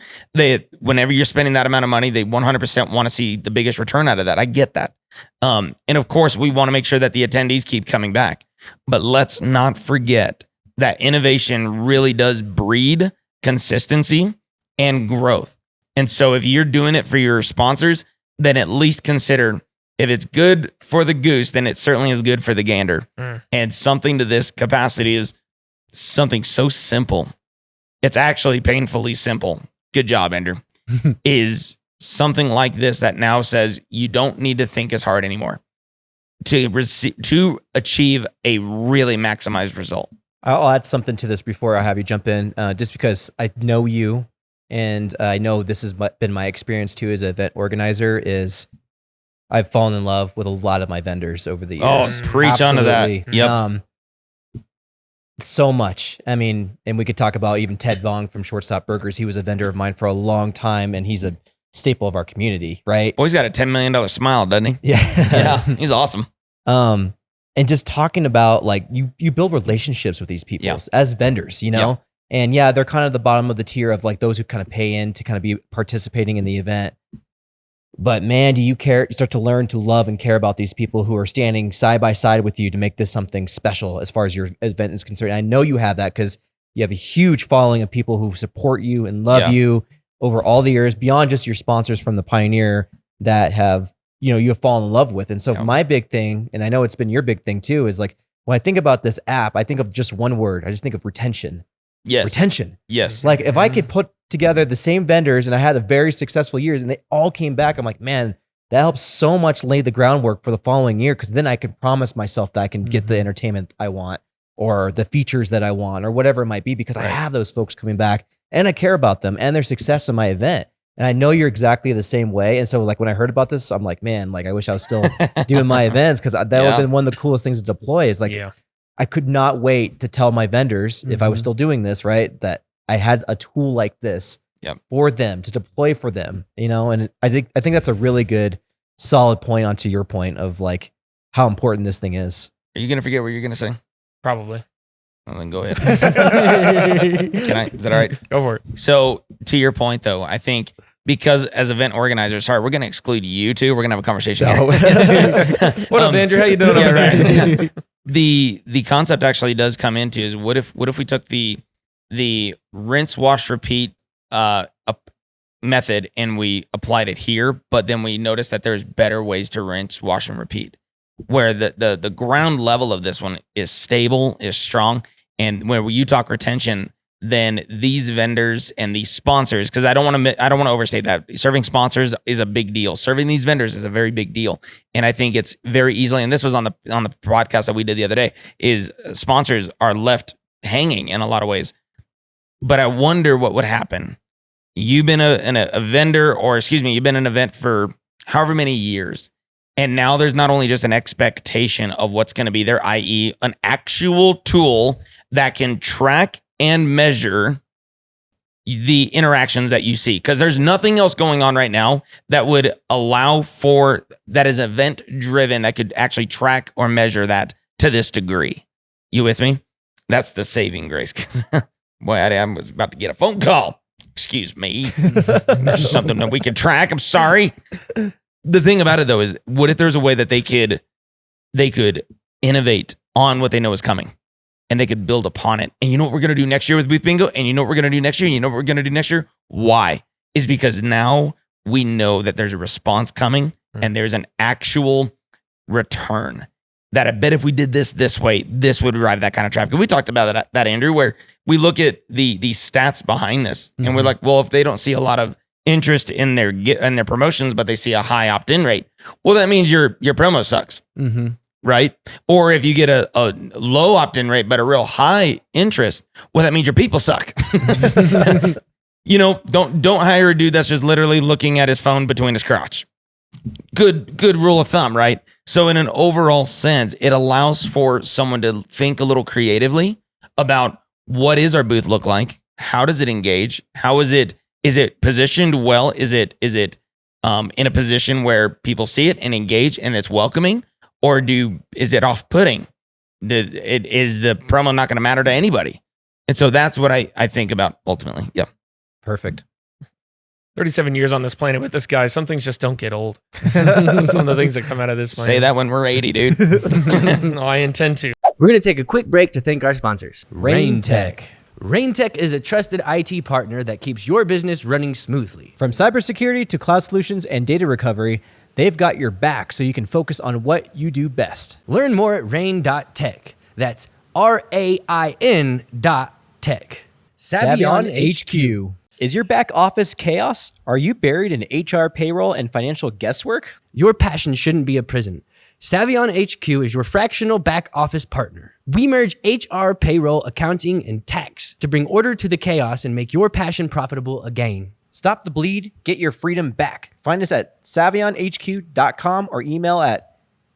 Whenever you're spending that amount of money, they 100% want to see the biggest return out of that. I get that. And of course, we want to make sure that the attendees keep coming back. But let's not forget that innovation really does breed consistency and growth. And so if you're doing it for your sponsors, then at least consider, if it's good for the goose, then it certainly is good for the gander. And something to this capacity is something so simple. It's actually painfully simple. Good job, Andrew. Is something like this that now says you don't need to think as hard anymore to achieve a really maximized result. I'll add something to this before I have you jump in, just because I know you, and I know this has been my experience too as an event organizer. Is I've fallen in love with a lot of my vendors over the years. Oh, preach onto that. Yep. So much. I mean, and we could talk about even Ted Vong from Shortstop Burgers. He was a vendor of mine for a long time, and he's a staple of our community, right? Boy's got a $10 million smile, doesn't he? Yeah. He's awesome. And just talking about like you build relationships with these people as vendors, you know? Yeah. And yeah, they're kind of the bottom of the tier of like those who kind of pay in to kind of be participating in the event. But man, do you care? You start to learn to love and care about these people who are standing side by side with you to make this something special as far as your event is concerned. I know you have that because you have a huge following of people who support you and love you over all the years, beyond just your sponsors from the Pioneer that have, you have fallen in love with. And so my big thing, and I know it's been your big thing too, is like when I think about this app, I think of just one word. I just think of retention. Yes. Retention. Yes. Like if I could put together the same vendors and I had a very successful years and they all came back, I'm like, man, that helps so much lay the groundwork for the following year. Cause then I can promise myself that I can get the entertainment I want or the features that I want or whatever it might be, because I have those folks coming back and I care about them and their success in my event. And I know you're exactly the same way. And so like when I heard about this, I'm like, man, like I wish I was still doing my events, because that would have been one of the coolest things to deploy is like, I could not wait to tell my vendors if I was still doing this, right, that I had a tool like this for them to deploy for them, and I think that's a really good, solid point onto your point of like how important this thing is. Are you going to forget what you're going to say? Probably. Well, then go ahead. Can I? Is that all right? Go for it. So to your point though, I think because as event organizers, sorry, we're going to exclude you two. We're going to have a conversation. What up, Andrew? How you doing? Right. The concept actually does come into is what if we took the rinse, wash, repeat method and we applied it here, but then we noticed that there's better ways to rinse, wash, and repeat, where the ground level of this one is stable, is strong, and when you talk retention, then these vendors and these sponsors, because I don't want to overstate that. Serving sponsors is a big deal. Serving these vendors is a very big deal. And I think it's very easily, and this was on the podcast that we did the other day, is sponsors are left hanging in a lot of ways. But I wonder what would happen. You've been a vendor, or excuse me, you've been an event for however many years. And now there's not only just an expectation of what's going to be there, i.e. an actual tool that can track and measure the interactions that you see. Because there's nothing else going on right now that would allow for, that is event driven, that could actually track or measure that to this degree. You with me? That's the saving grace. Boy, I was about to get a phone call. Excuse me. There's something that we can track. I'm sorry. The thing about it though is, what if there's a way that they could innovate on what they know is coming? And they could build upon it. And you know what we're going to do next year with Booth Bingo? And you know what we're going to do next year? And you know what we're going to do next year? Why? Is because now we know that there's a response coming and there's an actual return. That I bet if we did this way, this would drive that kind of traffic. We talked about that, Andrew, where we look at the stats behind this and we're like, well, if they don't see a lot of interest in their promotions, but they see a high opt-in rate, well, that means your promo sucks. Right? Or if you get a low opt-in rate, but a real high interest, well, that means your people suck. Don't hire a dude that's just literally looking at his phone between his crotch. good rule of thumb, right? So in an overall sense, it allows for someone to think a little creatively about what is our booth look like? How does it engage? How is it positioned well? Is it in a position where people see it and engage and it's welcoming? Or is it off-putting? Is the promo not going to matter to anybody? And so that's what I think about ultimately. Yeah. Perfect. 37 years on this planet with this guy. Some things just don't get old. Some of the things that come out of this planet. Say that when we're 80, dude. No, I intend to. We're going to take a quick break to thank our sponsors. Rain Tech. Rain Tech is a trusted IT partner that keeps your business running smoothly. From cybersecurity to cloud solutions and data recovery, they've got your back so you can focus on what you do best. Learn more at rain.tech. That's RAIN.tech. Savion HQ. Is your back office chaos? Are you buried in HR, payroll, and financial guesswork? Your passion shouldn't be a prison. Savion HQ is your fractional back office partner. We merge HR, payroll, accounting, and tax to bring order to the chaos and make your passion profitable again. Stop the bleed, get your freedom back. Find us at savionhq.com or email at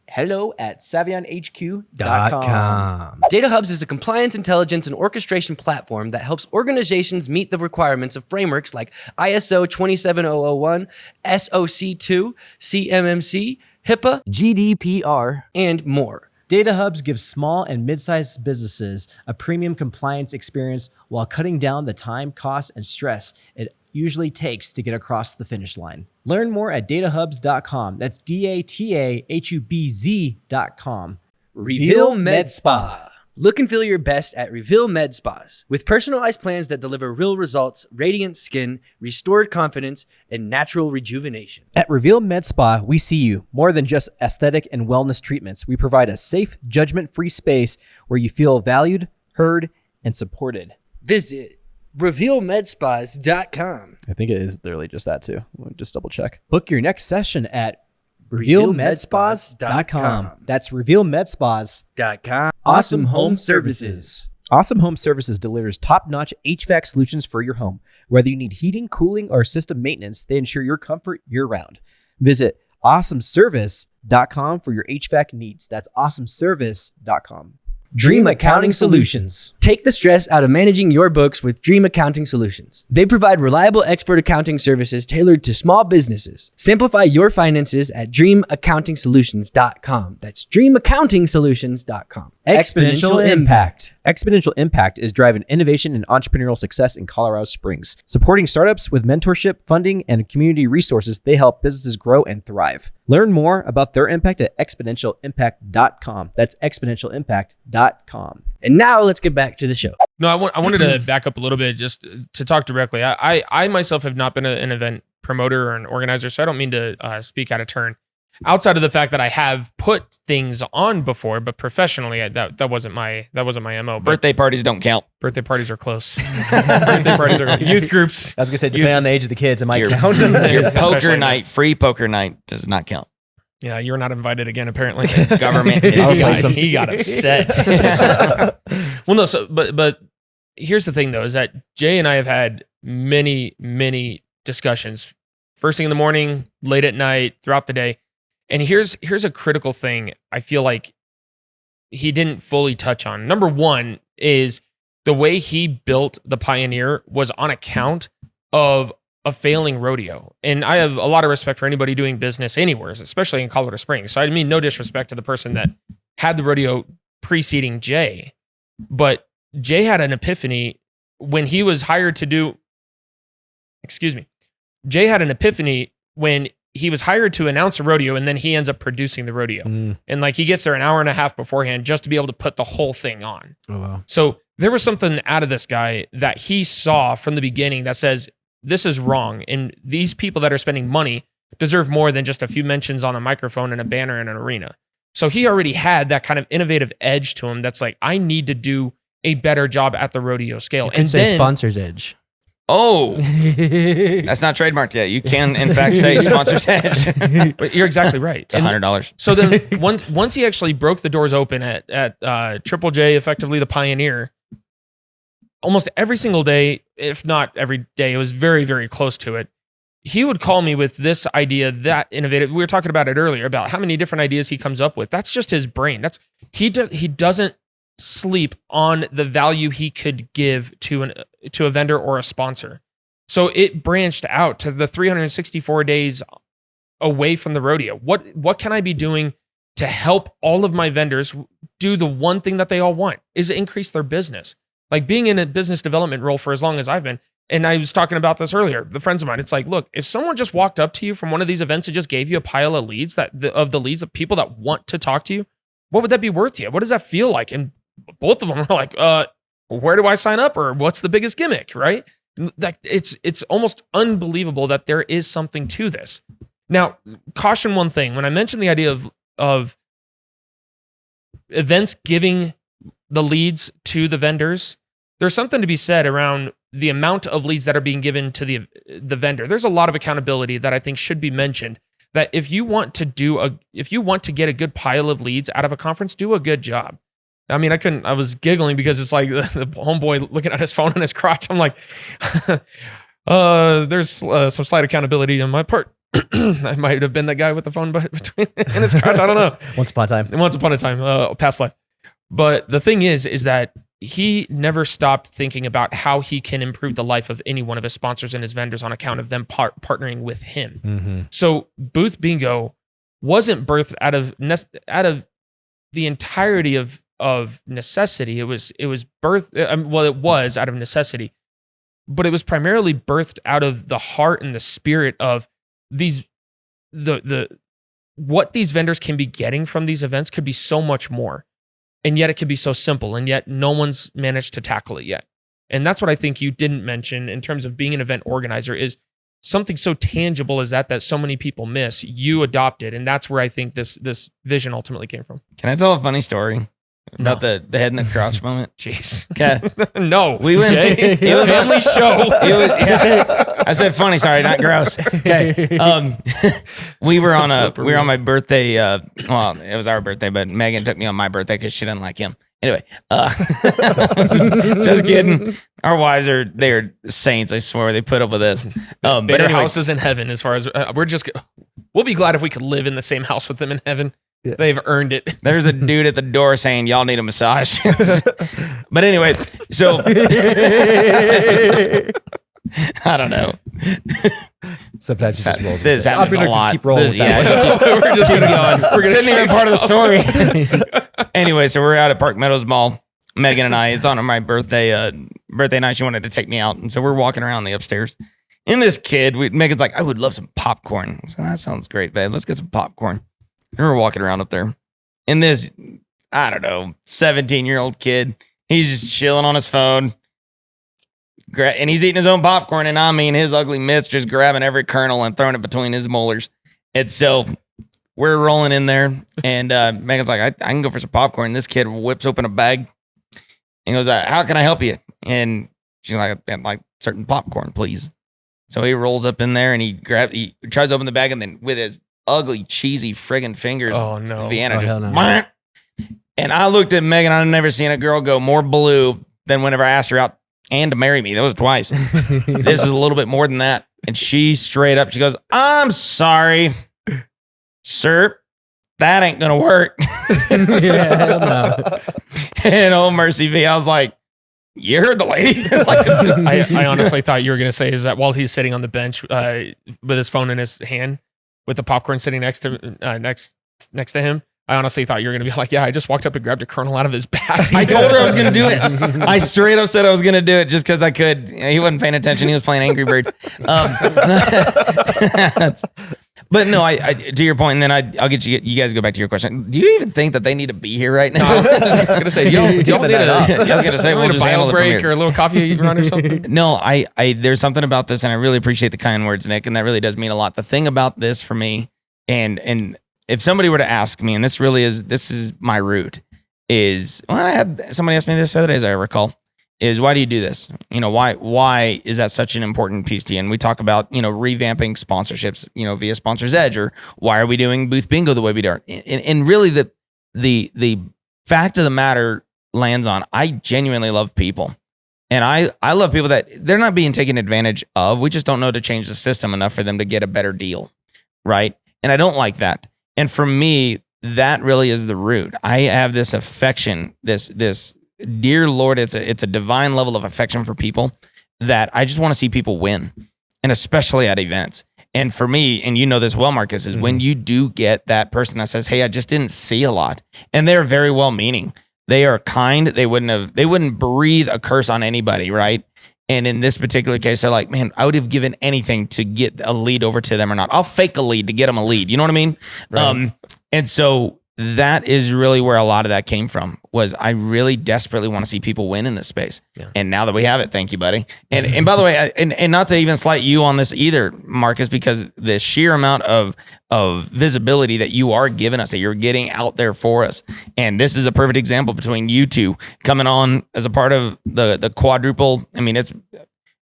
hello@savionhq.com. Data Hubs is a compliance, intelligence, and orchestration platform that helps organizations meet the requirements of frameworks like ISO 27001, SOC 2, CMMC, HIPAA, GDPR, and more. Data Hubs gives small and mid-sized businesses a premium compliance experience while cutting down the time, cost, and stress it usually takes to get across the finish line. Learn more at datahubs.com. That's DATAHUBZ.com. Reveal Med Spa. Look and feel your best at Reveal Med Spas. With personalized plans that deliver real results, radiant skin, restored confidence, and natural rejuvenation. At Reveal Med Spa, we see you. More than just aesthetic and wellness treatments, we provide a safe, judgment-free space where you feel valued, heard, and supported. Visit revealmedspas.com. I think it is literally just that too. We'll just double check. Book your next session at revealmedspas.com. That's revealmedspas.com. Awesome Home Services. Awesome Home Services delivers top-notch HVAC solutions for your home. Whether you need heating, cooling, or system maintenance, they ensure your comfort year-round. Visit awesomeservice.com for your HVAC needs. That's awesomeservice.com. Dream Accounting Solutions. Take the stress out of managing your books with Dream Accounting Solutions. They provide reliable expert accounting services tailored to small businesses. Simplify your finances at dreamaccountingsolutions.com. That's dreamaccountingsolutions.com. Exponential Impact. Exponential Impact is driving innovation and entrepreneurial success in Colorado Springs. Supporting startups with mentorship, funding, and community resources, they help businesses grow and thrive. Learn more about their impact at exponentialimpact.com. That's exponentialimpact.com. And now let's get back to the show. No, I wanted to back up a little bit just to talk directly. I myself have not been an event promoter or an organizer, so I don't mean to speak out of turn. Outside of the fact that I have put things on before, but professionally, that wasn't my MO. But Birthday parties don't count. birthday parties are close. Birthday parties are youth groups. I was going to say, depending on the age of the kids, it might Your, count. your Especially poker now. night, free poker night does not count. Yeah, you're not invited again. Apparently, Government. he got upset. Well, no. So, but here's the thing, though, is that Jay and I have had many discussions. First thing in the morning, late at night, throughout the day. And here's a critical thing I feel like he didn't fully touch on. Number one is the way he built the Pioneer was on account of a failing rodeo. And I have a lot of respect for anybody doing business anywhere, especially in Colorado Springs. So I mean no disrespect to the person that had the rodeo preceding Jay. But Jay had an epiphany when he was hired to do, Jay had an epiphany when he was hired to announce a rodeo, and then he ends up producing the rodeo. And like he gets there an hour and a half beforehand just to be able to put the whole thing on. Oh, wow. So there was something out of this guy that he saw from the beginning that says, this is wrong. And these people that are spending money deserve more than just a few mentions on a microphone and a banner in an arena. So he already had that kind of innovative edge to him that's like, I need to do a better job at the rodeo scale. And say Sponsor's Edge. Oh, that's not trademarked yet. You can, in fact, say Sponsor's Edge. But you're exactly right. It's $100. So then once he actually broke the doors open at Triple J, effectively the Pioneer, almost every single day, if not every day, it was very, very close to it. he would call me with this idea, that innovative. We were talking about it earlier about how many different ideas he comes up with. That's just his brain. He doesn't sleep on the value he could give to a vendor or a sponsor. So it branched out to the 364 days away from the rodeo. What can I be doing to help all of my vendors do the one thing that they all want, is increase their business? Like being in a business development role for as long as I've been, and I was talking about this earlier, the friends of mine, it's like, look, if someone just walked up to you from one of these events and just gave you a pile of leads of the leads of people that want to talk to you, what would that be worth to you? What does that feel like? And both of them are like, where do I sign up? Or what's the biggest gimmick, right? Like it's almost unbelievable that there is something to this. Now, caution one thing. When I mentioned the idea of events giving the leads to the vendors, there's something to be said around the amount of leads that are being given to the vendor. There's a lot of accountability that I think should be mentioned. That if you want to get a good pile of leads out of a conference, do a good job. I mean, I was giggling because it's like the homeboy looking at his phone on his crotch. I'm like, there's some slight accountability on my part. I might have been that guy with the phone between in his crotch. I don't know. Once upon a time, past life. But the thing is that he never stopped thinking about how he can improve the life of any one of his sponsors and his vendors on account of them partnering with him. Mm-hmm. So Booth Bingo wasn't birthed out of the entirety of necessity. It was birthed. Well, it was out of necessity, but it was primarily birthed out of the heart and the spirit of what these vendors can be getting from these events could be so much more. And yet it could be so simple, and yet no one's managed to tackle it yet. And that's what I think you didn't mention in terms of being an event organizer, is something so tangible as that so many people miss. You adopted, and that's where I think this vision ultimately came from. Can I tell a funny story about the head in the crotch moment? Jeez. Okay. No. We went. Jay, It was family show. I said funny, sorry, not gross. Okay. We were on my birthday. Well, it was our birthday, but Megan took me on my birthday because she didn't like him. Anyway, just kidding. Our wives are saints. I swear they put up with this. But anyway, houses in heaven. As far as we'll be glad if we could live in the same house with them in heaven. Yeah. They've earned it. There's a dude at the door saying, y'all need a massage. But anyway, so I don't know. Sometimes it just rolls. This happens a lot. Just keep rolling. We're just gonna going. This isn't even part of the story. Anyway, so we're out at Park Meadows Mall. Megan and I. It's on my birthday night. She wanted to take me out, and so we're walking around the upstairs. And this kid, Megan's like, I would love some popcorn. So that sounds great, babe. Let's get some popcorn. And we're walking around up there. And this, I don't know, 17-year-old kid, he's just chilling on his phone. And he's eating his own popcorn. And I mean, his ugly mitts just grabbing every kernel and throwing it between his molars. And so we're rolling in there. And Megan's like, I can go for some popcorn. And this kid whips open a bag and goes, how can I help you? And she's like, I'd like certain popcorn, please. So he rolls up in there and he tries to open the bag, and then with his ugly, cheesy friggin' fingers. Oh, no. Vienna just. No. And I looked at Megan. I've never seen a girl go more blue than whenever I asked her out and to marry me. That was twice. This is a little bit more than that. And she straight up, she goes, I'm sorry, sir. That ain't going to work. Yeah, hell no. And oh, mercy be. I was like, you heard the lady. I honestly thought you were going to say is that while he's sitting on the bench with his phone in his hand, with the popcorn sitting next to him, I honestly thought you were going to be like, yeah, I just walked up and grabbed a kernel out of his bag. I told her I was going to do it. I straight up said I was going to do it just because I could. He wasn't paying attention. He was playing Angry Birds. But no, I to your point, and then I'll get you guys go back to your question. Do you even think that they need to be here right now? I was going to say, y'all need a bio break or a little coffee run or something. No, there's something about this, and I really appreciate the kind words, Nick, and that really does mean a lot. The thing about this for me, and if somebody were to ask me, and this is my root, is, well, I had somebody ask me this the other day, as I recall, is why do you do this? Why is that such an important piece to you? And we talk about, revamping sponsorships, via Sponsors Edge, or why are we doing Booth Bingo the way we do? And really the fact of the matter lands on, I genuinely love people. And I love people that they're not being taken advantage of. We just don't know to change the system enough for them to get a better deal. Right. And I don't like that. And for me, that really is the root. I have this affection, this dear Lord, it's a divine level of affection for people that I just want to see people win. And especially at events. And for me, and you know this well, Marcus, is when you do get that person that says, hey, I just didn't see a lot. And they're very well meaning. They are kind. They wouldn't breathe a curse on anybody, right? And in this particular case, they're like, man, I would have given anything to get a lead over to them or not. I'll fake a lead to get them a lead. You know what I mean? Right. And so that is really where a lot of that came from, was I really desperately want to see people win in this space. Yeah. And now that we have it, thank you, buddy. And by the way, and not to even slight you on this either, Marcus, because the sheer amount of visibility that you are giving us, that you're getting out there for us. And this is a perfect example between you two coming on as a part of the quadruple. I mean,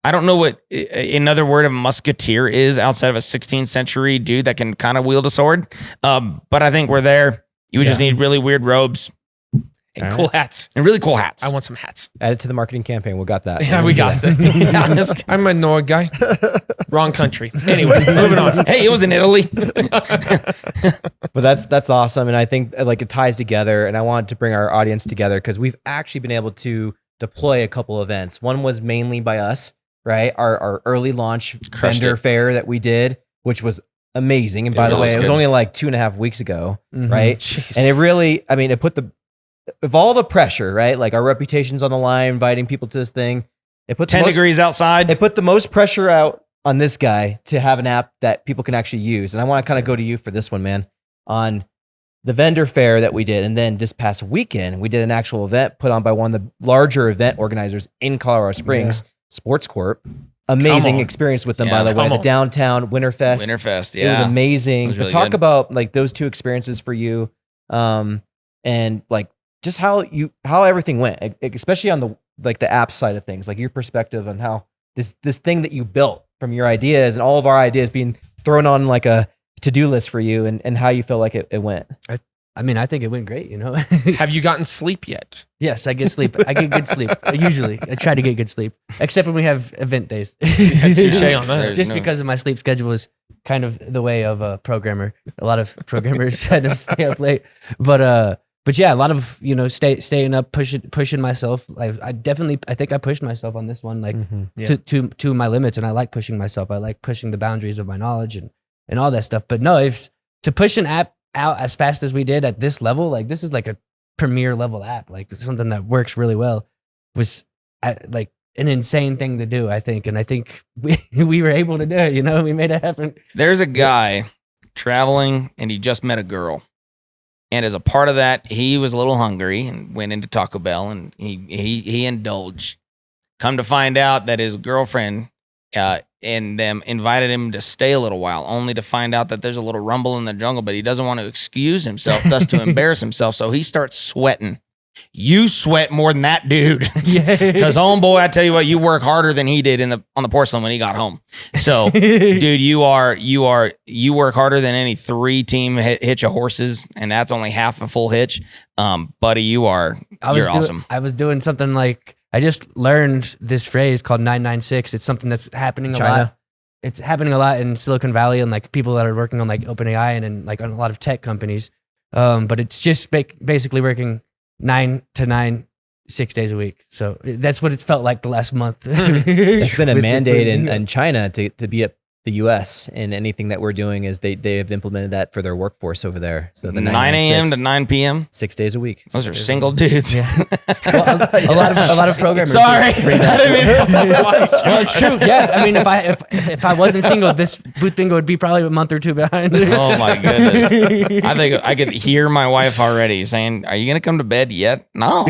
I don't know what another word of musketeer is outside of a 16th century dude that can kind of wield a sword. But I think we're there. You would just need really weird robes. And cool hats. And really cool hats. I want some hats. Add it to the marketing campain. We got that. Yeah, we got that. I'm a Nord guy. Wrong country. Anyway, moving on. Hey, it was in Italy. But that's awesome. And I think like it ties together, and I wanted to bring our audience together because we've actually been able to deploy a couple events. One was mainly by us, right? Our early launch vendor fair that we did, which was amazing. And by the way, it was only like 2.5 weeks ago, right? Jeez. And it really, I mean, it put of all the pressure, right? Like our reputation's on the line, inviting people to this thing. It put 10 degrees outside. It put the most pressure out on this guy to have an app that people can actually use. And I want to kind of go to you for this one, man, on the vendor fair that we did. And then this past weekend, we did an actual event put on by one of the larger event organizers in Colorado Springs, Sports Corp. Amazing experience with them, by the way. The downtown Winterfest. Winterfest, It was amazing. It was really talk good. about like those two experiences for you, and like just how everything went, especially on the app side of things, like your perspective on how this thing that you built from your ideas and all of our ideas being thrown on like a to-do list for you, and how you feel like it went. I mean, I think it went great, you know? Have you gotten sleep yet? Yes, I get sleep. I get good sleep. Usually, I try to get good sleep, except when we have event days. Touche on that. Just because of my sleep schedule is kind of the way of a programmer. A lot of programmers kind of stay up late, but yeah, a lot of staying up, pushing myself. I think I pushed myself on this one, like to my limits, and I like pushing myself. I like pushing the boundaries of my knowledge and all that stuff. But no, if to push an app out as fast as we did at this level, like this is like a premier level app, like something that works really well, was like an insane thing to do, I think. And I think we were able to do it, we made it happen. There's a guy traveling and he just met a girl. And as a part of that, he was a little hungry and went into Taco Bell and he indulged. Come to find out that his girlfriend and them invited him to stay a little while, only to find out that there's a little rumble in the jungle, but he doesn't want to excuse himself, thus to embarrass himself. So he starts sweating. You sweat more than that dude. Because homeboy, I tell you what, you work harder than he did on the porcelain when he got home. So dude, you work harder than any 3-team hitch of horses, and that's only half a full hitch. Buddy, you're awesome. I was doing something like, I just learned this phrase called 996. It's something that's happening a lot. It's happening a lot in Silicon Valley and like people that are working on like OpenAI and like on a lot of tech companies. But it's just basically working 9 to 9, 6 days a week. So that's what it's felt like the last month. It's been a mandate in China to be at the US, and anything that we're doing is they have implemented that for their workforce over there. So the 9 a.m. to 9 p.m. 6 days a week. Those are single dudes. Yeah. Well, a lot of programmers. Sorry, I didn't mean well, it's true. Yeah, I mean, if I wasn't single, this booth bingo would be probably a month or two behind. Oh my goodness! I think I could hear my wife already saying, "Are you gonna come to bed yet?" No.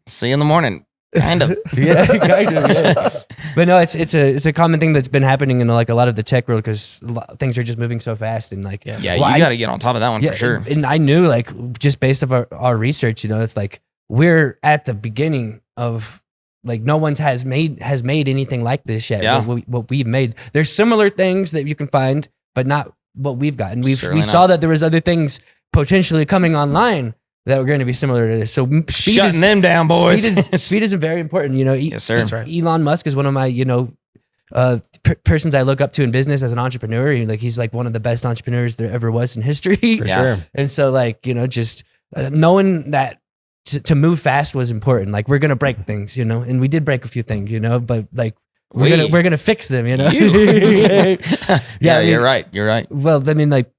See you in the morning. Kind of. Yeah, kind of. Yeah. But no, it's a common thing that's been happening in like a lot of the tech world, because things are just moving so fast, and like you got to get on top of that one for sure. And I knew, like, just based off our research, it's like we're at the beginning of, like, no one has made anything like this yet. Yeah. What we've made. There's similar things that you can find, but not what we've got. And we Certainly saw that there was other things potentially coming online. that were going to be similar to this. So Shutting them down, boys. Speed is very important. You know, Yes, sir. That's right. Elon Musk is one of my, persons I look up to in business as an entrepreneur. He's like one of the best entrepreneurs there ever was in history. Yeah. Sure. And so like, just knowing that to move fast was important. Like we're going to break things, and we did break a few things, but like we're going to fix them, You. Yeah, I mean, you're right. You're right. well, I mean, like,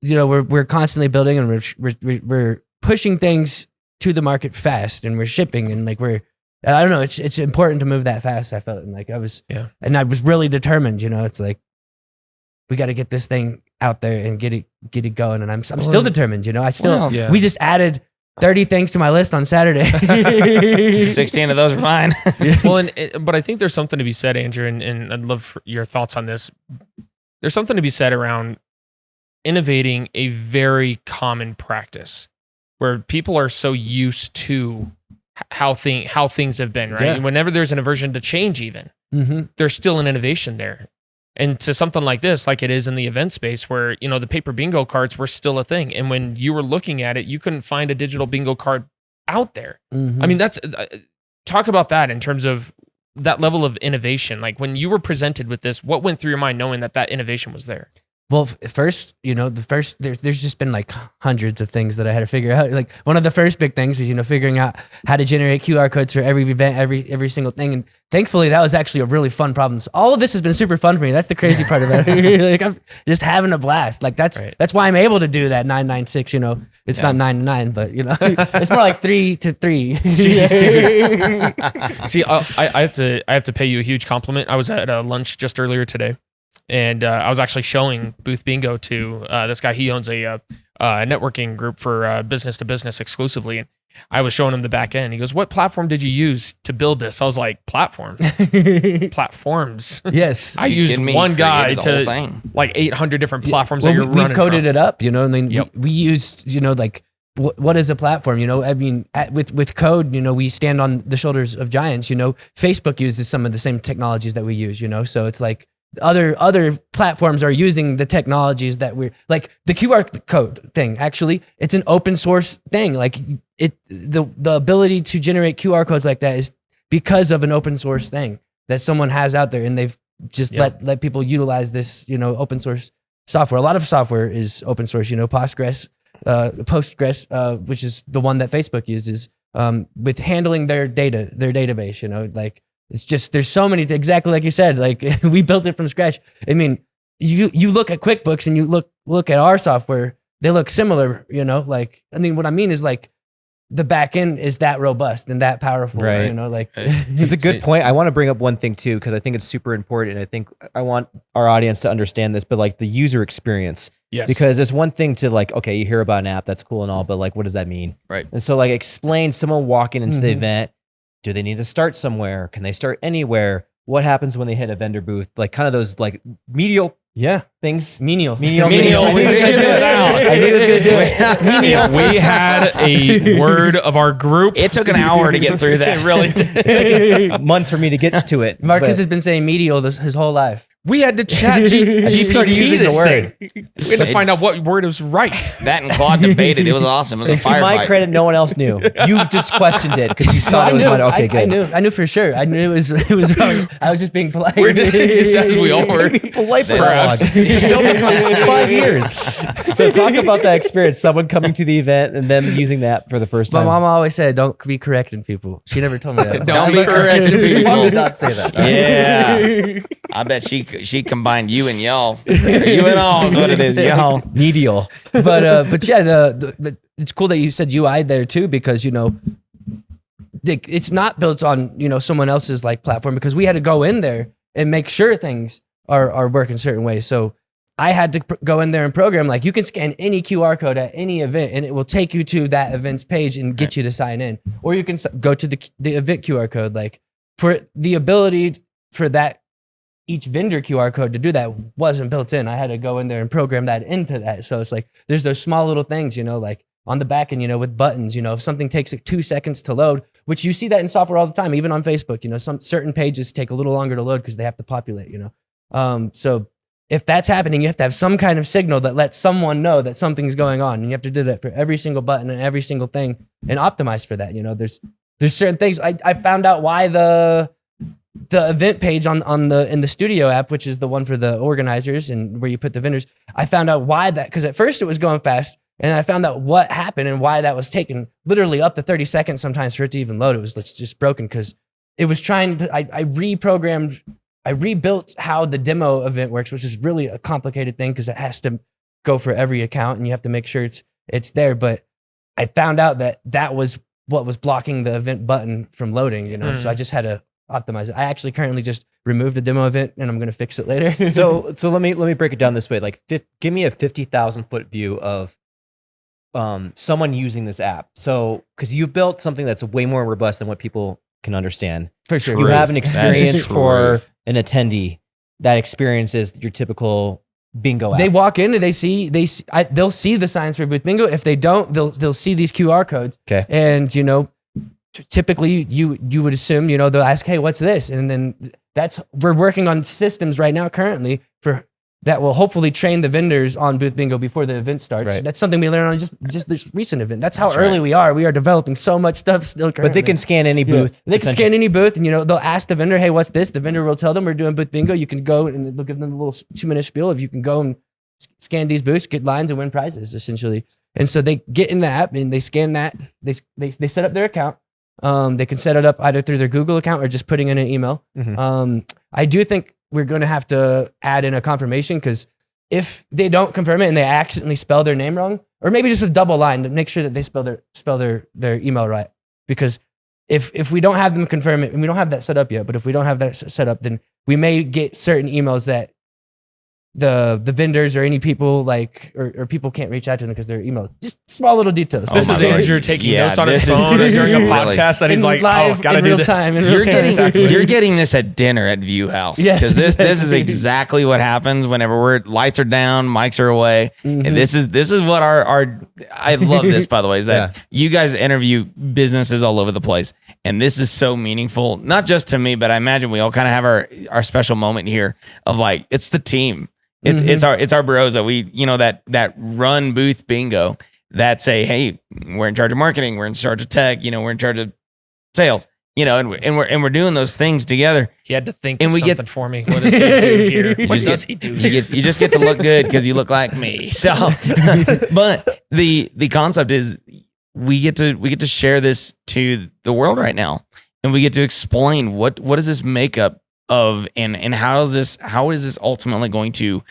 we're constantly building and we're pushing things to the market fast, and we're shipping, and like I don't know, it's important to move that fast. I felt, and like I was really determined. It's like we got to get this thing out there and get it going, and I'm still determined. We just added 30 things to my list on Saturday. 16 of those are mine. Well, but I think there's something to be said, Andrew, and I'd love your thoughts on this. There's something to be said around innovating a very common practice where people are so used to how things have been, right? Yeah. And whenever there's an aversion to change, even there's still an innovation there. And to something like this, like it is in the event space where, the paper bingo cards were still a thing. And when you were looking at it, you couldn't find a digital bingo card out there. I mean, that's talk about that in terms of that level of innovation. Like when you were presented with this, what went through your mind knowing that innovation was there? Well, first, there's just been like hundreds of things that I had to figure out. Like one of the first big things was, figuring out how to generate QR codes for every event, every single thing. And thankfully that was actually a really fun problem. So all of this has been super fun for me. That's the crazy part about it. Like I'm just having a blast. Like that's why I'm able to do that 996, it's not 9 to 9, but it's more like 3 to 3. See, I have to pay you a huge compliment. I was at a lunch just earlier today. And I was actually showing Booth Bingo to this guy. He owns a networking group for business to business exclusively. And I was showing him the back end. He goes, "What platform did you use to build this?" I was like, "Platform, platforms." Yes, I used one guy to like 800 different platforms that you're running. We've coded from. it up, and then we used, like. What is a platform? I mean, with code, we stand on the shoulders of giants. Facebook uses some of the same technologies that we use. So it's like other platforms are using the technologies that we're like the QR code thing. Actually, it's an open source thing. Like the ability to generate QR codes like that is because of an open source thing that someone has out there, and they've just let people utilize this, open source software. A lot of software is open source. Postgres, which is the one that Facebook uses, with handling their database. Like. It's just, there's so many, exactly like you said, like we built it from scratch. I mean, you look at QuickBooks and you look at our software, they look similar, like, I mean, what I mean is like the back end is that robust and that powerful, right? It's a good point. I want to bring up one thing too, because I think it's super important. And I think I want our audience to understand this, but like the user experience. Yes. Because it's one thing to like, okay, you hear about an app, that's cool and all, but like, what does that mean? Right. And so like explain someone walking into the event. Do they need to start somewhere? Can they start anywhere? What happens when they hit a vendor booth? Like kind of those like medial things. Menial. We figured this out. I knew he was going to do it. If we had a word of our group, It took an hour to get through that. it really did. It's taken months for me to get to it. Marcus has been saying medial his whole life. We had to chat just started GPT using the this word. thing. We had to find out what word was right. That and Claude debated. It was awesome. It was a To my firefight. credit, no one else knew. You just questioned it because you thought it was mine. Okay, good. I knew for sure. I knew it was wrong. I was just being polite. As we all were. Polite Perhaps. You've known me for 5 years. So talk about that experience. Someone coming to the event and them using that for the first My time. mom always said, "Don't be correcting people." She never told me that. Don't be correcting Mom people. did not say that. Yeah. I bet she combined you and y'all. You and all is what it is, y'all. Medial. But yeah, the it's cool that you said UI there too, because it's not built on someone else's like platform, because we had to go in there and make sure things are working certain ways. So I had to go in there and program, like, you can scan any QR code at any event and it will take you to that event's page and get you to sign in. Or you can go to the event QR code. Like, for the ability for that, each vendor QR code to do that wasn't built in. I had to go in there and program that into that. So it's like, there's those small little things, like on the back end, with buttons, if something takes like 2 seconds to load, which you see that in software all the time, even on Facebook, some certain pages take a little longer to load because they have to populate, so if that's happening, you have to have some kind of signal that lets someone know that something's going on. And you have to do that for every single button and every single thing and optimize for that. You know, there's certain things. I found out why the event page in the studio app, which is the one for the organizers and where you put the vendors, I found out why that, because at first it was going fast. And I found out what happened and why that was taking literally up to 30 seconds sometimes for it to even load. It was just broken because it was trying to, I rebuilt how the demo event works, which is really a complicated thing because it has to go for every account and you have to make sure it's there. But I found out that was what was blocking the event button from loading, you know? So I just had to optimize it. I actually currently just removed the demo event and I'm going to fix it later. So let me break it down this way. Like, give me a 50,000 foot view of someone using this app. So, because you've built something that's way more robust than what people can understand. For sure. You have an experience for an attendee. That experience is your typical bingo app. They walk in and they'll see the signs for booth bingo. If they don't, they'll see these QR codes. Okay. And you know, typically you would assume, you know, they'll ask, hey, what's this? And then we're working on systems right now currently that will hopefully train the vendors on booth bingo before the event starts. Right. That's something we learned on just this recent event. That's how early we are. We are developing so much stuff still currently. But they can scan any booth. They can scan any booth and, you know, they'll ask the vendor, hey, what's this? The vendor will tell them we're doing booth bingo. You can go and they'll give them a little 2-minute spiel if you can go and scan these booths, get lines and win prizes essentially. And so they get in the app and they scan that. They set up their account. They can set it up either through their Google account or just putting in an email. I do think we're going to have to add in a confirmation because if they don't confirm it and they accidentally spell their name wrong, or maybe just a double line to make sure that they spell their email right. Because if we don't have them confirm it, and we don't have that set up yet, but if we don't have that set up, then we may get certain emails that the vendors or any people or people can't reach out to them because their emails. Just small little details. This is Andrew taking notes on his phone during a podcast that he's like, live, oh, gotta do this. You're getting this at dinner at View House. Because this is exactly what happens whenever lights are down, mics are away. And this is what our I love this, by the way, is that you guys interview businesses all over the place. And this is so meaningful, not just to me, but I imagine we all kind of have our special moment here of like, it's the team. It's our bros that we, you know, that run booth bingo that say, hey, we're in charge of marketing, we're in charge of tech, you know, we're in charge of sales, you know, and we're doing those things together. He had to think of something for me. What does he do here? What does he do here? You just get to look good because you look like me. So, but the concept is we get to share this to the world right now, and we get to explain what is this makeup of and how is this ultimately going to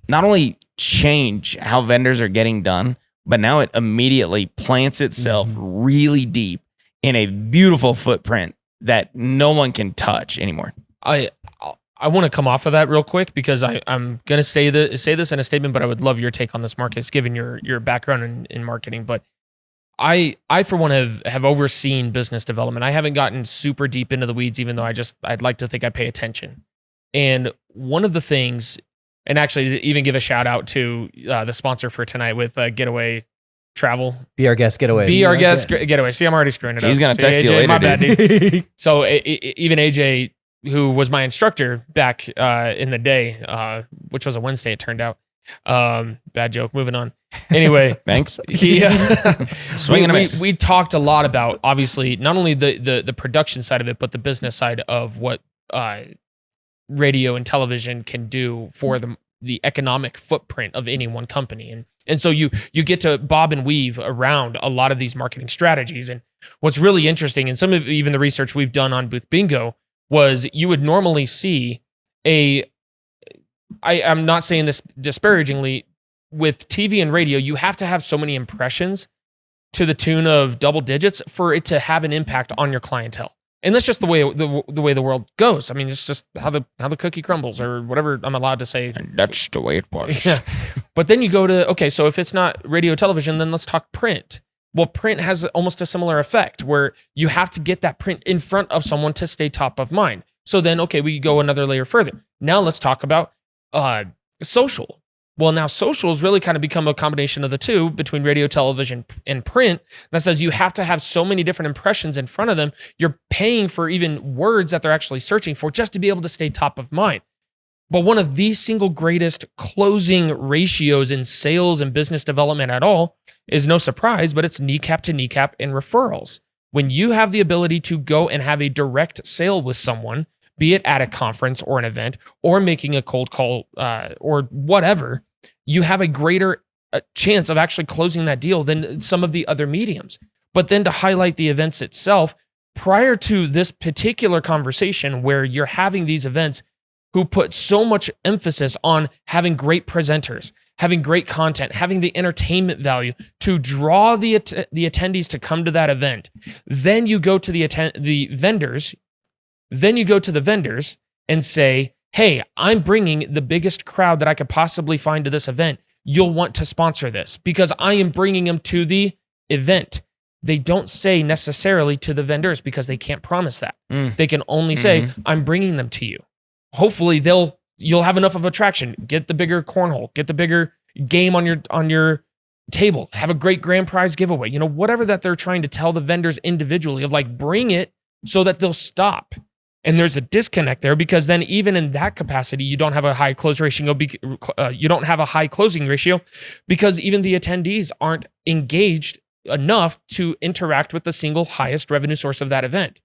not only change how vendors are getting done, but now it immediately plants itself really deep in a beautiful footprint that no one can touch anymore. I want to come off of that real quick because I'm gonna say this in a statement, but I would love your take on this, Marcus, given your background in marketing. But I for one have overseen business development. I haven't gotten super deep into the weeds, even though I'd like to think I pay attention. And one of the things, and actually to even give a shout out to the sponsor for tonight with Getaway Travel. Be Our Guest Getaways. Be Our Guest Getaway. See, I'm already screwing it up. He's going to text AJ, you later, my bad, dude. So even AJ, who was my instructor back in the day, which was a Wednesday, it turned out. Bad joke. Moving on. Anyway, thanks. We talked a lot about obviously not only the production side of it, but the business side of what radio and television can do for the economic footprint of any one company. And so you get to bob and weave around a lot of these marketing strategies. And what's really interesting, and some of even the research we've done on Booth Bingo, was you would normally see I'm not saying this disparagingly, with TV and radio, you have to have so many impressions to the tune of double digits for it to have an impact on your clientele. And that's just the way the world goes. I mean, it's just how the cookie crumbles, or whatever I'm allowed to say. And that's the way it was. Yeah. But then you go to, okay, so if it's not radio, television, then let's talk print. Well, print has almost a similar effect where you have to get that print in front of someone to stay top of mind. So then, okay, we go another layer further. Now let's talk about social. Well, now social has really kind of become a combination of the two between radio, television, and print. That says you have to have so many different impressions in front of them. You're paying for even words that they're actually searching for just to be able to stay top of mind. But one of the single greatest closing ratios in sales and business development at all is no surprise, but it's kneecap to kneecap in referrals. When you have the ability to go and have a direct sale with someone, be it at a conference or an event or making a cold call or whatever, you have a greater chance of actually closing that deal than some of the other mediums. But then to highlight the events itself, prior to this particular conversation where you're having these events who put so much emphasis on having great presenters, having great content, having the entertainment value to draw the attendees to come to that event. Then you go to the vendors. Then you go to the vendors and say, hey, I'm bringing the biggest crowd that I could possibly find to this event. You'll want to sponsor this because I am bringing them to the event. They don't say necessarily to the vendors because they can't promise that. They can only say, I'm bringing them to you. Hopefully you'll have enough of attraction. Get the bigger cornhole, get the bigger game on your table, have a great grand prize giveaway. Whatever that they're trying to tell the vendors individually of like, bring it so that they'll stop. And there's a disconnect there because then even in that capacity, you don't have a high close ratio. You don't have a high closing ratio because even the attendees aren't engaged enough to interact with the single highest revenue source of that event.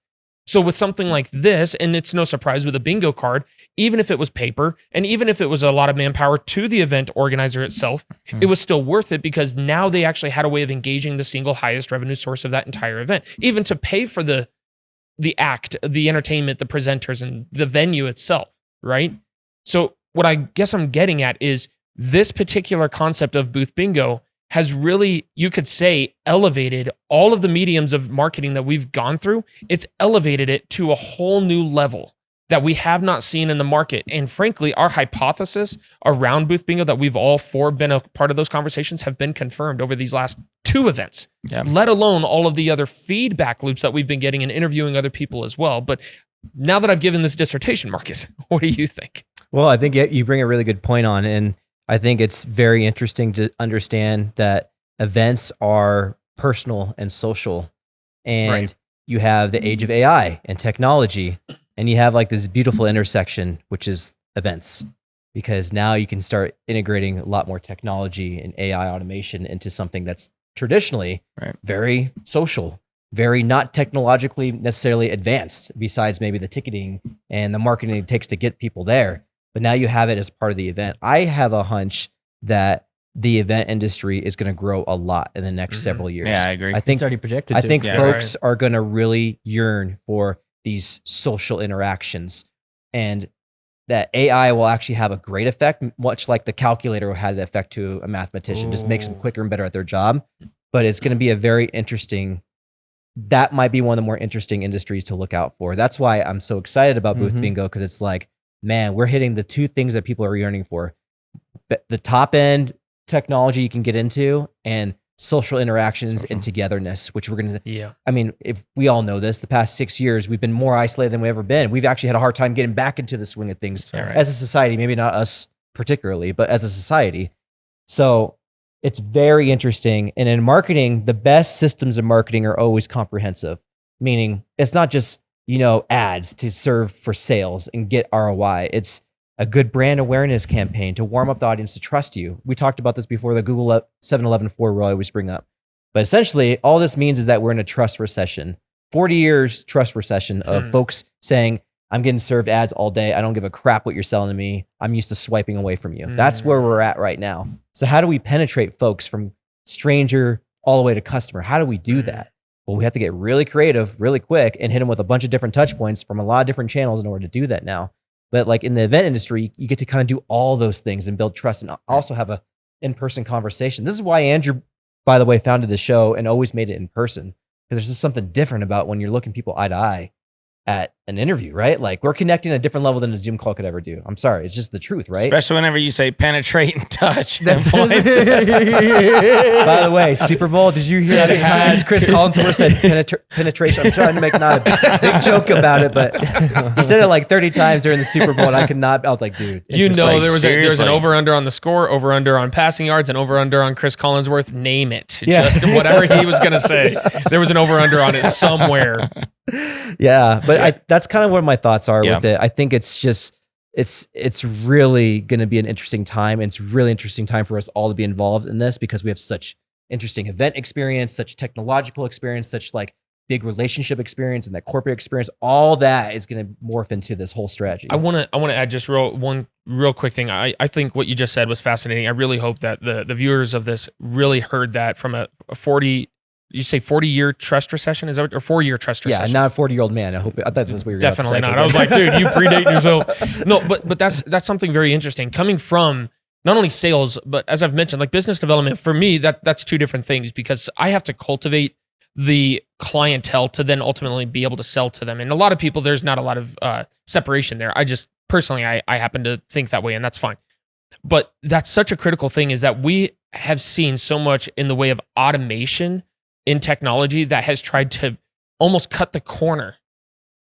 So with something like this, and it's no surprise with a bingo card, even if it was paper and even if it was a lot of manpower to the event organizer itself, it was still worth it because now they actually had a way of engaging the single highest revenue source of that entire event, even to pay for the act, the entertainment, the presenters, and the venue itself, right? So what I guess I'm getting at is this particular concept of booth bingo has really, you could say, elevated all of the mediums of marketing that we've gone through. It's elevated it to a whole new level that we have not seen in the market. And frankly, our hypothesis around booth bingo that we've all four been a part of those conversations have been confirmed over these last 2 events, let alone all of the other feedback loops that we've been getting and interviewing other people as well. But now that I've given this dissertation, Marcus, what do you think? Well, I think you bring a really good point on, and I think it's very interesting to understand that events are personal and social, and you have the age of AI and technology, and you have like this beautiful intersection, which is events, because now you can start integrating a lot more technology and AI automation into something that's traditionally very social, very not technologically necessarily advanced, besides maybe the ticketing and the marketing it takes to get people there. But now you have it as part of the event. I have a hunch that the event industry is going to grow a lot in the next several years. Yeah, I agree. I think It's already projected I to. think folks are going to really yearn for these social interactions, and that AI will actually have a great effect, much like the calculator had the effect to a mathematician. Just makes them quicker and better at their job. But it's going to be a very interesting. That might be one of the more interesting industries to look out for. That's why I'm so excited about booth bingo, because it's like, man, we're hitting the 2 things that people are yearning for: the top end technology you can get into, and social interactions and togetherness, which we're going to, I mean, if we all know this, the past 6 years, we've been more isolated than we've ever been. We've actually had a hard time getting back into the swing of things as a society, maybe not us particularly, but as a society. So it's very interesting. And in marketing, the best systems of marketing are always comprehensive, meaning it's not just, ads to serve for sales and get ROI. It's a good brand awareness campaign to warm up the audience to trust you. We talked about this before, the Google 711-4 rule I always bring up. But essentially, all this means is that we're in a trust recession. 40 years trust recession of folks saying, I'm getting served ads all day. I don't give a crap what you're selling to me. I'm used to swiping away from you. That's where we're at right now. So how do we penetrate folks from stranger all the way to customer? How do we do that? Well, we have to get really creative, really quick, and hit them with a bunch of different touch points from a lot of different channels in order to do that now. But like in the event industry, you get to kind of do all those things and build trust and also have a in-person conversation. This is why Andrew, by the way, founded the show and always made it in person, because there's just something different about when you're looking people eye to eye at an interview, right? Like we're connecting at a different level than a Zoom call could ever do. I'm sorry. It's just the truth, right? Especially whenever you say penetrate and touch. By the way, Super Bowl, did you hear that times Chris Collinsworth said penetration? I'm trying to make not a big joke about it, but he said it like 30 times during the Super Bowl, and I could not. I was like, dude. There's an over-under on the score, over-under on passing yards, and over-under on Chris Collinsworth. Name it. Just whatever he was going to say. There was an over-under on it somewhere. Yeah, but that's kind of what my thoughts are with it. I think it's it's really going to be an interesting time. And it's really interesting time for us all to be involved in this because we have such interesting event experience, such technological experience, such like big relationship experience and that corporate experience. All that is going to morph into this whole strategy. I want to add just one real quick thing. I think what you just said was fascinating. I really hope that the viewers of this really heard that from a 40-year trust recession, is that, or 4-year trust recession? Yeah, not a 40-year-old man. I thought that's what you were definitely about to say. not. I was like, dude, you predate yourself. No, but that's something very interesting coming from not only sales, but as I've mentioned, like business development. For me, that's two different things because I have to cultivate the clientele to then ultimately be able to sell to them. And a lot of people, there's not a lot of separation there. I just personally, I happen to think that way, and that's fine. But that's such a critical thing is that we have seen so much in the way of automation in technology that has tried to almost cut the corner.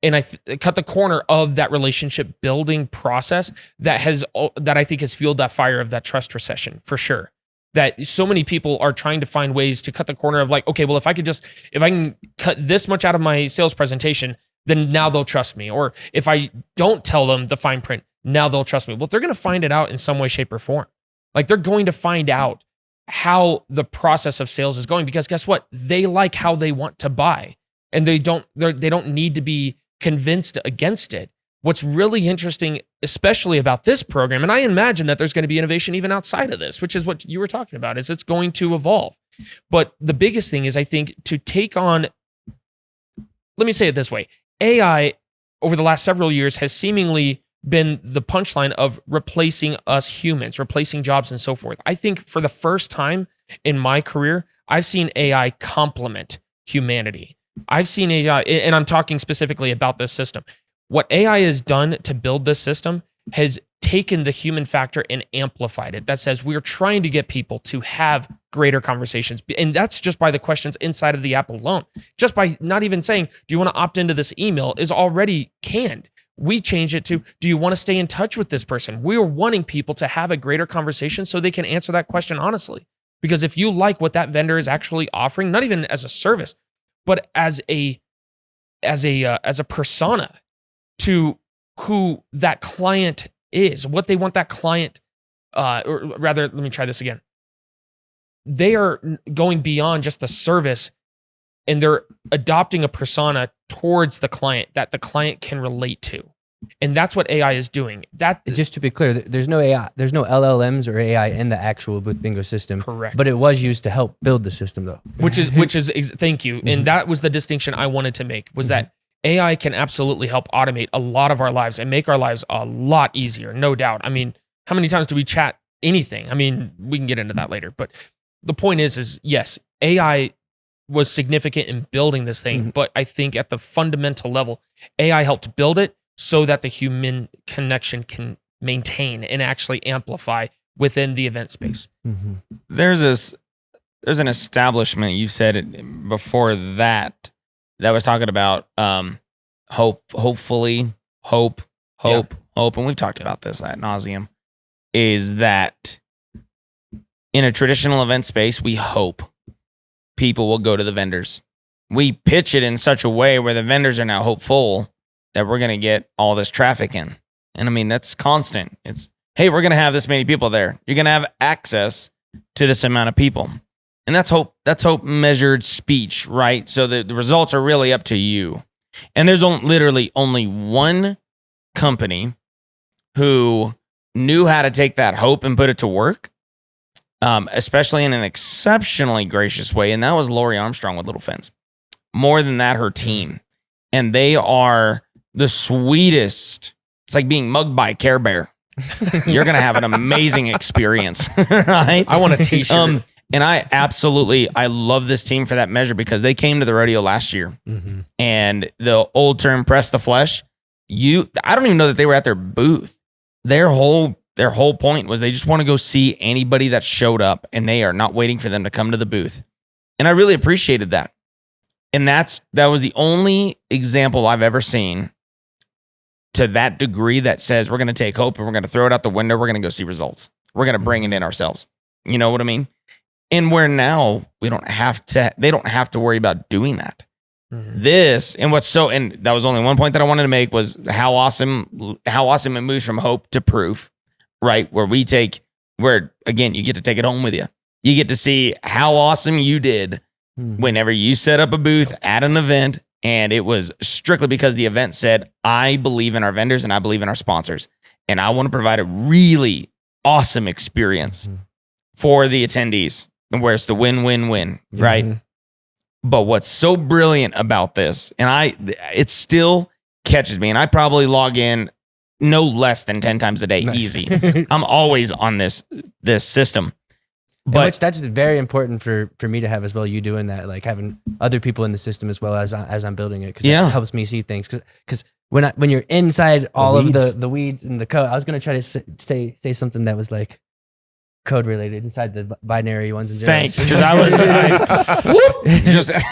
And cut the corner of that relationship building process that I think has fueled that fire of that trust recession for sure. That so many people are trying to find ways to cut the corner of like, okay, well, if I can cut this much out of my sales presentation, then now they'll trust me. Or if I don't tell them the fine print, now they'll trust me. Well, they're going to find it out in some way, shape, or form. Like they're going to find out how the process of sales is going because guess what? They like how they want to buy and they don't need to be convinced against it. What's really interesting, especially about this program, and I imagine that there's going to be innovation even outside of this, which is what you were talking about, is it's going to evolve. But the biggest thing is, I think, to take on, let me say it this way, AI over the last several years has seemingly been the punchline of replacing us humans, replacing jobs and so forth. I think for the first time in my career, I've seen AI complement humanity. I've seen AI, and I'm talking specifically about this system. What AI has done to build this system has taken the human factor and amplified it. That says we're trying to get people to have greater conversations. And that's just by the questions inside of the app alone. Just by not even saying, do you want to opt into this email is already canned. We change it to, do you want to stay in touch with this person? We're wanting people to have a greater conversation so they can answer that question honestly. Because if you like what that vendor is actually offering, not even as a service, but as a persona to who that client is, what they want that client, or rather, let me try this again. They are going beyond just the service and they're adopting a persona towards the client that the client can relate to. And that's what AI is doing. That just to be clear, there's no AI, there's no LLMs or AI in the actual Booth Bingo system. Correct. But it was used to help build the system though. Which is thank you. And that was the distinction I wanted to make was that AI can absolutely help automate a lot of our lives and make our lives a lot easier, no doubt. I mean, how many times do we chat anything? I mean, we can get into that later. But the point is yes, AI was significant in building this thing, but I think at the fundamental level, AI helped build it so that the human connection can maintain and actually amplify within the event space. There's an establishment, you've said it before that was talking about hope, and we've talked about this ad nauseum, is that in a traditional event space, we hope people will go to the vendors. We pitch it in such a way where the vendors are now hopeful that we're going to get all this traffic in. And I mean, that's constant. It's, hey, we're going to have this many people there. You're going to have access to this amount of people. And that's hope measured speech, right? So the results are really up to you. And there's literally only one company who knew how to take that hope and put it to work, especially in an exceptionally gracious way. And that was Lori Armstrong with Little Fence. More than that, her team. And they are the sweetest. It's like being mugged by a Care Bear. You're going to have an amazing experience, right? I want a t-shirt. And I love this team for that measure because they came to the rodeo last year. And the old term, press the flesh, I don't even know that they were at their booth. Their whole point was they just want to go see anybody that showed up and they are not waiting for them to come to the booth. And I really appreciated that. And that was the only example I've ever seen to that degree that says we're going to take hope and we're going to throw it out the window. We're going to go see results. We're going to bring it in ourselves. You know what I mean? And where now they don't have to worry about doing that. This and that was only one point that I wanted to make was how awesome it moves from hope to proof, right? Where again, you get to take it home with you. You get to see how awesome you did whenever you set up a booth at an event, and it was strictly because the event said, I believe in our vendors and I believe in our sponsors, and I want to provide a really awesome experience for the attendees, and where it's the win-win-win, right? But what's so brilliant about this, and it still catches me, and I probably log in no less than 10 times a day, easy. I'm always on this system. But that's very important for me to have as well. You doing that, like having other people in the system as well as I'm building it, because that helps me see things. Because when you're inside all of the weeds and the code, I was gonna try to say something that was like code related inside the binary ones and zeros. Thanks, because I was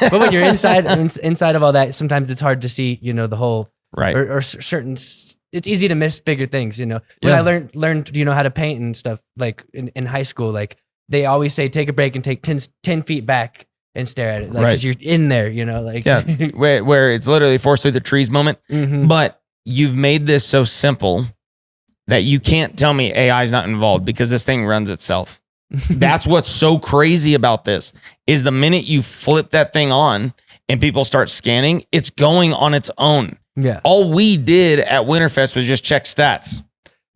but when you're inside of all that, sometimes it's hard to see, the whole right or certain. It's easy to miss bigger things, When I learned how to paint and stuff, like in high school, like they always say take a break and take 10 feet back and stare at it, like because you're in there, like where it's literally forced through the trees moment. But you've made this so simple that you can't tell me AI is not involved, because this thing runs itself. That's what's so crazy about this, is the minute you flip that thing on and people start scanning, it's going on its own. Yeah. All we did at Winterfest was just check stats.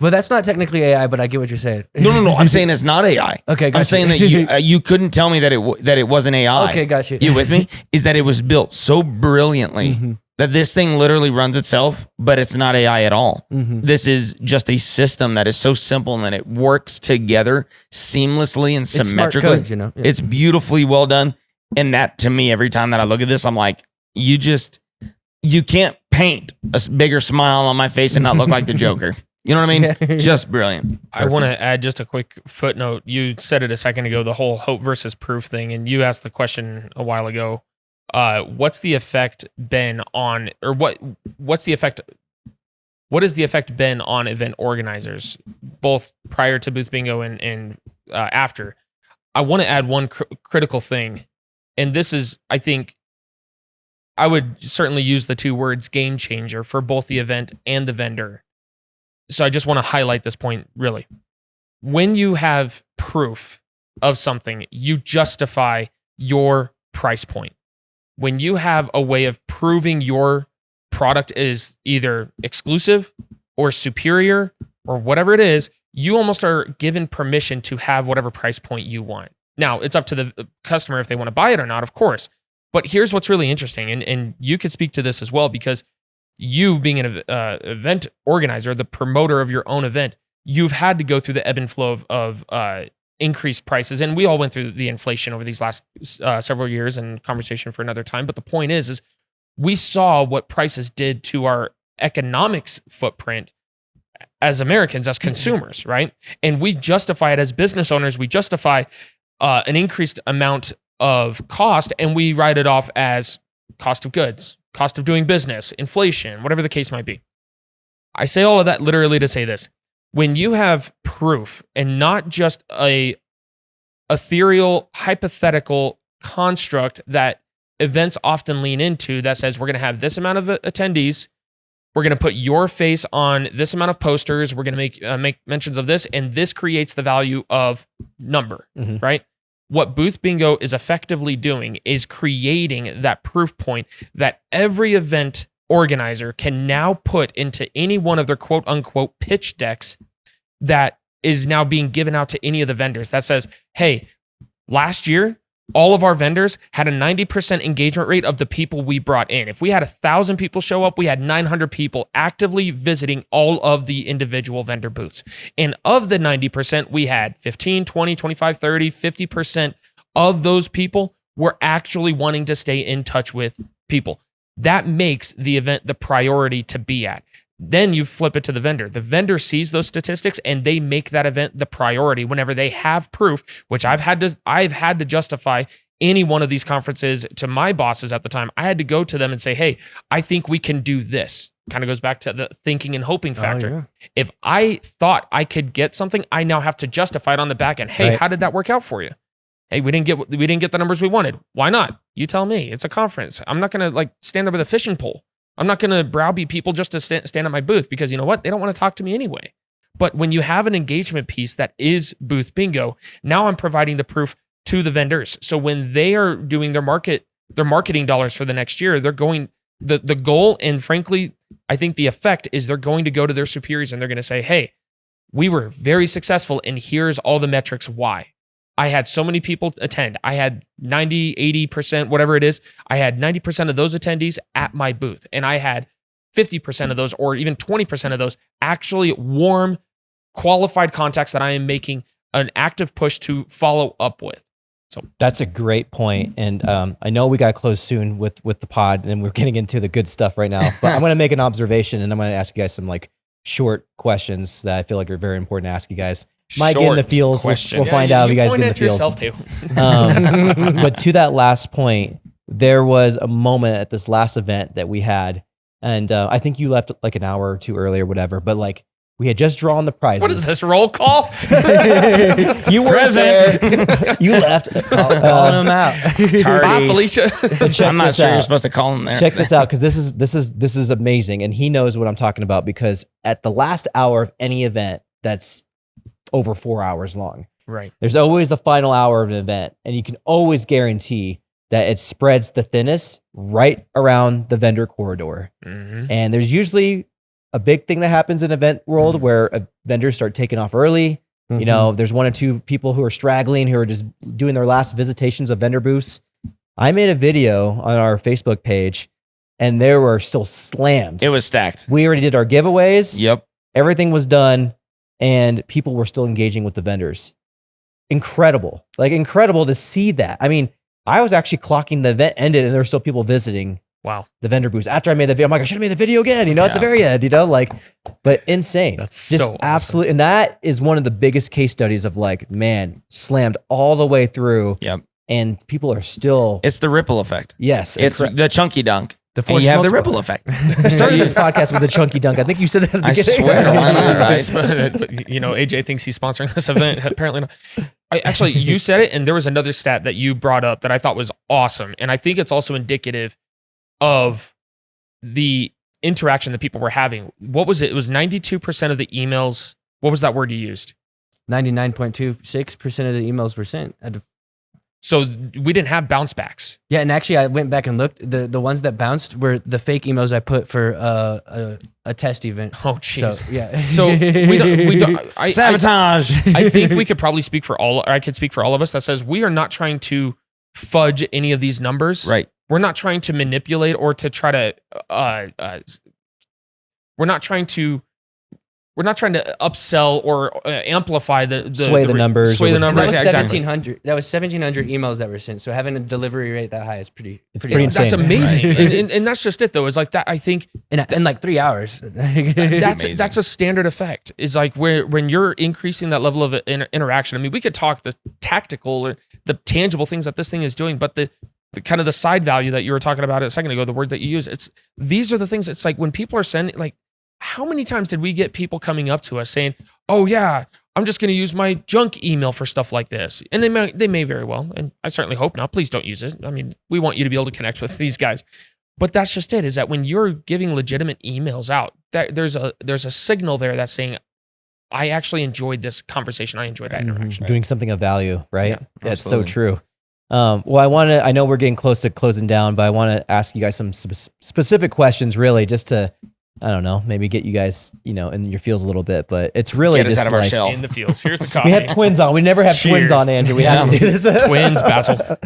Well, that's not technically AI, but I get what you're saying. No. I'm saying it's not AI. Okay, gotcha. I'm saying that you couldn't tell me that it wasn't AI. Okay, gotcha. You with me? Is that it was built so brilliantly that this thing literally runs itself, but it's not AI at all. This is just a system that is so simple and that it works together seamlessly and symmetrically. It's smart code, It's beautifully well done. And that, to me, every time that I look at this, I'm like, you can't paint a bigger smile on my face and not look like the Joker. You know what I mean? Just brilliant. I want to add just a quick footnote. You said it a second ago, the whole hope versus proof thing, and you asked the question a while ago. What's the effect been on, or what's the effect? What has the effect been on event organizers, both prior to booth bingo and after? I want to add one critical thing, and this is, I think, I would certainly use the two words game changer for both the event and the vendor. So I just want to highlight this point, really. When you have proof of something, you justify your price point. When you have a way of proving your product is either exclusive or superior or whatever it is, you almost are given permission to have whatever price point you want. Now, it's up to the customer if they want to buy it or not, of course. But here's what's really interesting, and you could speak to this as well, because you being an event organizer, the promoter of your own event, you've had to go through the ebb and flow of increased prices. And we all went through the inflation over these last several years, and conversation for another time. But the point is we saw what prices did to our economics footprint as Americans, as consumers, right? And we justify it as business owners. We justify an increased amount of cost, and we write it off as cost of goods, cost of doing business, inflation, whatever the case might be. I say all of that literally to say this. When you have proof and not just a ethereal, hypothetical construct that events often lean into that says we're going to have this amount of attendees, we're going to put your face on this amount of posters, we're going to make mentions of this, and this creates the value of number, right? What Booth Bingo is effectively doing is creating that proof point that every event organizer can now put into any one of their quote unquote pitch decks that is now being given out to any of the vendors that says, hey, last year, all of our vendors had a 90% engagement rate of the people we brought in. If we had 1,000 people show up, we had 900 people actively visiting all of the individual vendor booths. And of the 90%, we had 15, 20, 25, 30, 50% of those people were actually wanting to stay in touch with people. That makes the event the priority to be at. Then you flip it to the vendor. The vendor sees those statistics and they make that event the priority whenever they have proof, which I've had to justify any one of these conferences to my bosses at the time. I had to go to them and say, hey, I think we can do this. Kind of goes back to the thinking and hoping factor. Oh, yeah. If I thought I could get something, I now have to justify it on the back end. Hey, How did that work out for you? Hey, we didn't get the numbers we wanted. Why not? You tell me. It's a conference. I'm not going to like stand there with a fishing pole. I'm not going to browbeat people just to stand at my booth because you know what? They don't want to talk to me anyway. But when you have an engagement piece that is booth bingo, now I'm providing the proof to the vendors. So when they are doing their marketing dollars for the next year, they're going, the goal, and frankly, I think the effect is they're going to go to their superiors and they're going to say, hey, we were very successful and here's all the metrics why. I had so many people attend. I had 90, 80%, whatever it is. I had 90% of those attendees at my booth. And I had 50% of those, or even 20% of those, actually warm, qualified contacts that I am making an active push to follow up with. So that's a great point. And I know we got to close soon with the pod and we're getting into the good stuff right now, but I'm going to make an observation and I'm going to ask you guys some like short questions that I feel like are very important to ask you guys. Might get in the feels. We'll find out if you guys get in the feels. But to that last point, there was a moment at this last event that we had, and I think you left like an hour or two early or whatever. But like we had just drawn the prizes. What is this, roll call? You were there. You left. Calling them out. Bye, Felicia. I'm not sure you're supposed to call him there. Check this out, because this is amazing, and he knows what I'm talking about. Because at the last hour of any event that's over 4 hours long, right? There's always the final hour of an event, and you can always guarantee that it spreads the thinnest right around the vendor corridor. Mm-hmm. And there's usually a big thing that happens in event world where vendors start taking off early. Mm-hmm. You know, there's one or two people who are straggling, who are just doing their last visitations of vendor booths. I made a video on our Facebook page, and they were still slammed. It was stacked. We already did our giveaways. Yep. Everything was done, and people were still engaging with the vendors. Incredible. Like, incredible to see that. I mean, I was actually clocking the event ended, and there were still people visiting. Wow. The vendor booths. After I made the video, I'm like, I should have made the video again, you know, at the very end, you know, like, but insane. That's just so awesome. absolute. And that is one of the biggest case studies of like, man, slammed all the way through. Yep. And people are still. It's the ripple effect. Yes. It's the chunky dunk. And you have the ripple effect. I started this podcast with a chunky dunk. I think you said that at the I beginning. swear, why not, right? But, you know, AJ thinks he's sponsoring this event. Apparently not. Actually, you said it, and there was another stat that you brought up that I thought was awesome. And I think it's also indicative of the interaction that people were having. What was it? It was 92% of the emails. What was that word you used? 99.26% of the emails were sent. So we didn't have bounce backs. Yeah, and actually I went back and looked. The ones that bounced were the fake emails I put for a test event. Oh, jeez. So, yeah. So we don't Sabotage. I think we could probably speak for all, or I could speak for all of us that says we are not trying to fudge any of these numbers. Right. We're not trying to manipulate or to try to, we're not trying to upsell or amplify the sway the numbers. Sway the numbers. That was Yeah, exactly. 1,700. That was 1,700 emails that were sent. So having a delivery rate that high is pretty insane. That's amazing. And that's just it though. It's like that. I think in like 3 hours. that's a standard effect. Is like when you're increasing that level of interaction. I mean, we could talk the tactical or the tangible things that this thing is doing, but the kind of the side value that you were talking about a second ago, the word that you use, these are the things. It's like when people are sending, like, how many times did we get people coming up to us saying, "Oh yeah, I'm just going to use my junk email for stuff like this," and they may very well, and I certainly hope not. Please don't use it. I mean, we want you to be able to connect with these guys, but that's just it. Is that when you're giving legitimate emails out, that there's a signal there that's saying, I actually enjoyed this conversation. I enjoyed that interaction. Doing something of value, right? Yeah, That's so true. Well, I know we're getting close to closing down, but I want to ask you guys some specific questions, really, just to, I don't know, maybe get you guys, you know, in your feels a little bit. But it's really Get us just out of our like, shell. In the fields. Here's the coffee. we have twins on. We never have twins Cheers. on, Andrew. We have to do this. Twins, Basil.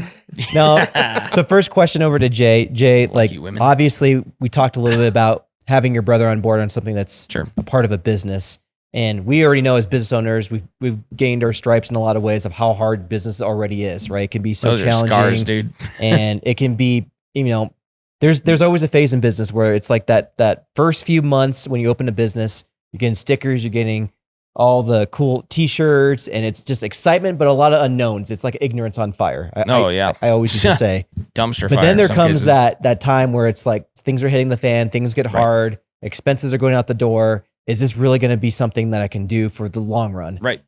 No. So first question over to Jay. Jay, like, you women. obviously we talked a little bit about having your brother on board on something that's Sure. a part of a business. And we already know as business owners, we've gained our stripes in a lot of ways of how hard business already is, right? It can be so Those are challenging. scars, dude. And it can be, you know, there's always a phase in business where it's like that first few months when you open a business, you're getting stickers, you're getting all the cool t-shirts, and it's just excitement, but a lot of unknowns. It's like ignorance on fire. I always used to say. Dumpster But fire. then there in some comes cases. that time where it's like things are hitting the fan, things get hard, expenses are going out the door. Is this really going to be something that I can do for the long run? Right.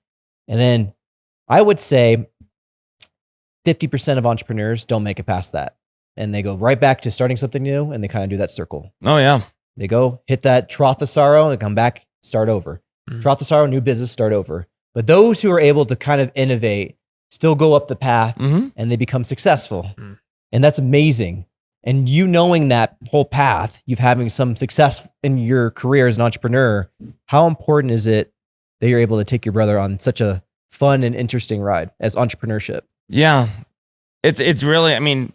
And then I would say 50% of entrepreneurs don't make it past that. and they go right back to starting something new, and they kind of do that circle. Oh yeah. They go hit that trough of sorrow and come back, start over. Trough of sorrow, new business, start over. But those who are able to kind of innovate still go up the path and they become successful. And that's amazing. And you knowing that whole path, you've having some success in your career as an entrepreneur, how important is it that you're able to take your brother on such a fun and interesting ride as entrepreneurship? Yeah. It's really, I mean,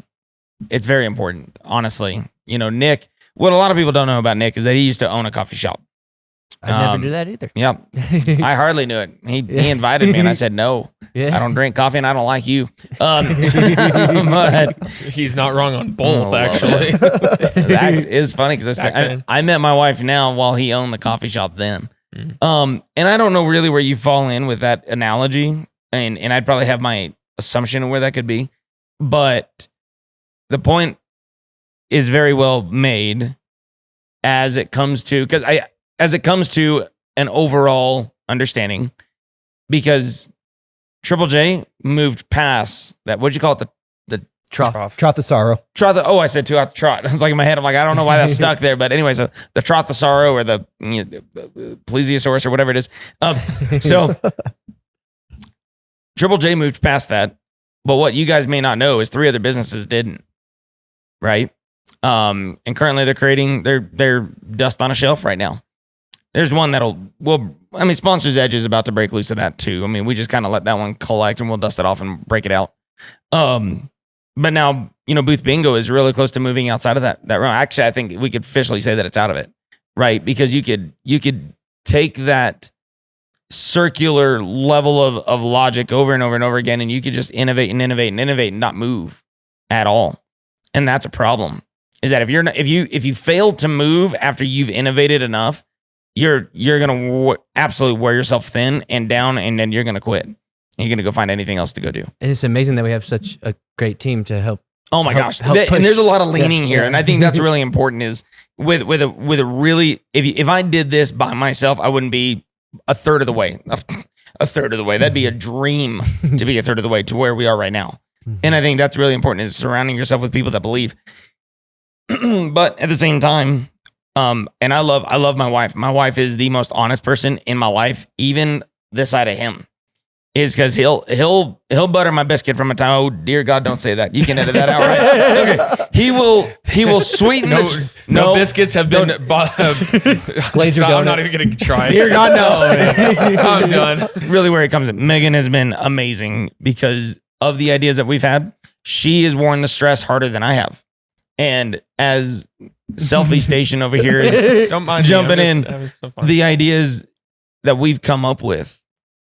it's very important, honestly. You know, Nick, what a lot of people don't know about Nick is that he used to own a coffee shop. I never do that either. Yep. I hardly knew it. He invited me and I said, no, I don't drink coffee and I don't like you. But He's not wrong on both, actually. that is funny because I met my wife now while he owned the coffee shop then. And I don't know really where you fall in with that analogy. And I'd probably have my assumption of where that could be. But the point is very well made as it comes to, as it comes to an overall understanding, because Triple J moved past that. What'd you call it? The Trough of sorrow. Oh, I said out the trot. It's like in my head. I'm like, I don't know why that's stuck there. But anyway, so the trough of sorrow or the plesiosaurus or whatever it is. So Triple J moved past that. But what you guys may not know is 3 other businesses didn't. Right? And currently they're creating their dust on a shelf right now. There's one Sponsors Edge is about to break loose of that too. I mean, we just kind of let that one collect and we'll dust it off and break it out. But now, Booth Bingo is really close to moving outside of that realm. Actually, I think we could officially say that it's out of it, right? Because you could take that circular level of logic over and over and over again, and you could just innovate and not move at all. And that's a problem. Is that if you fail to move after you've innovated enough, you're gonna absolutely wear yourself thin and down, and then you're gonna quit. You're gonna go find anything else to go do. And it's amazing that we have such a great team to help. Oh my gosh! And there's a lot of leaning here, and I think that's really important. Is with a really if I did this by myself, I wouldn't be a third of the way. A third of the way. That'd be a dream to be a third of the way to where we are right now. And I think that's really important, is surrounding yourself with people that believe. But at the same time, and I love my wife. My wife is the most honest person in my life, even this side of him. Is because he'll butter my biscuit from a time. Oh dear God, don't say that. You can edit that out, right? Okay. He will sweeten no biscuits have been Glazer I'm not even gonna try. Dear God, no. I'm done. Really, where it comes in, Megan has been amazing because of the ideas that we've had. She has worn the stress harder than I have, and as selfie station over here is jumping in. The ideas that we've come up with,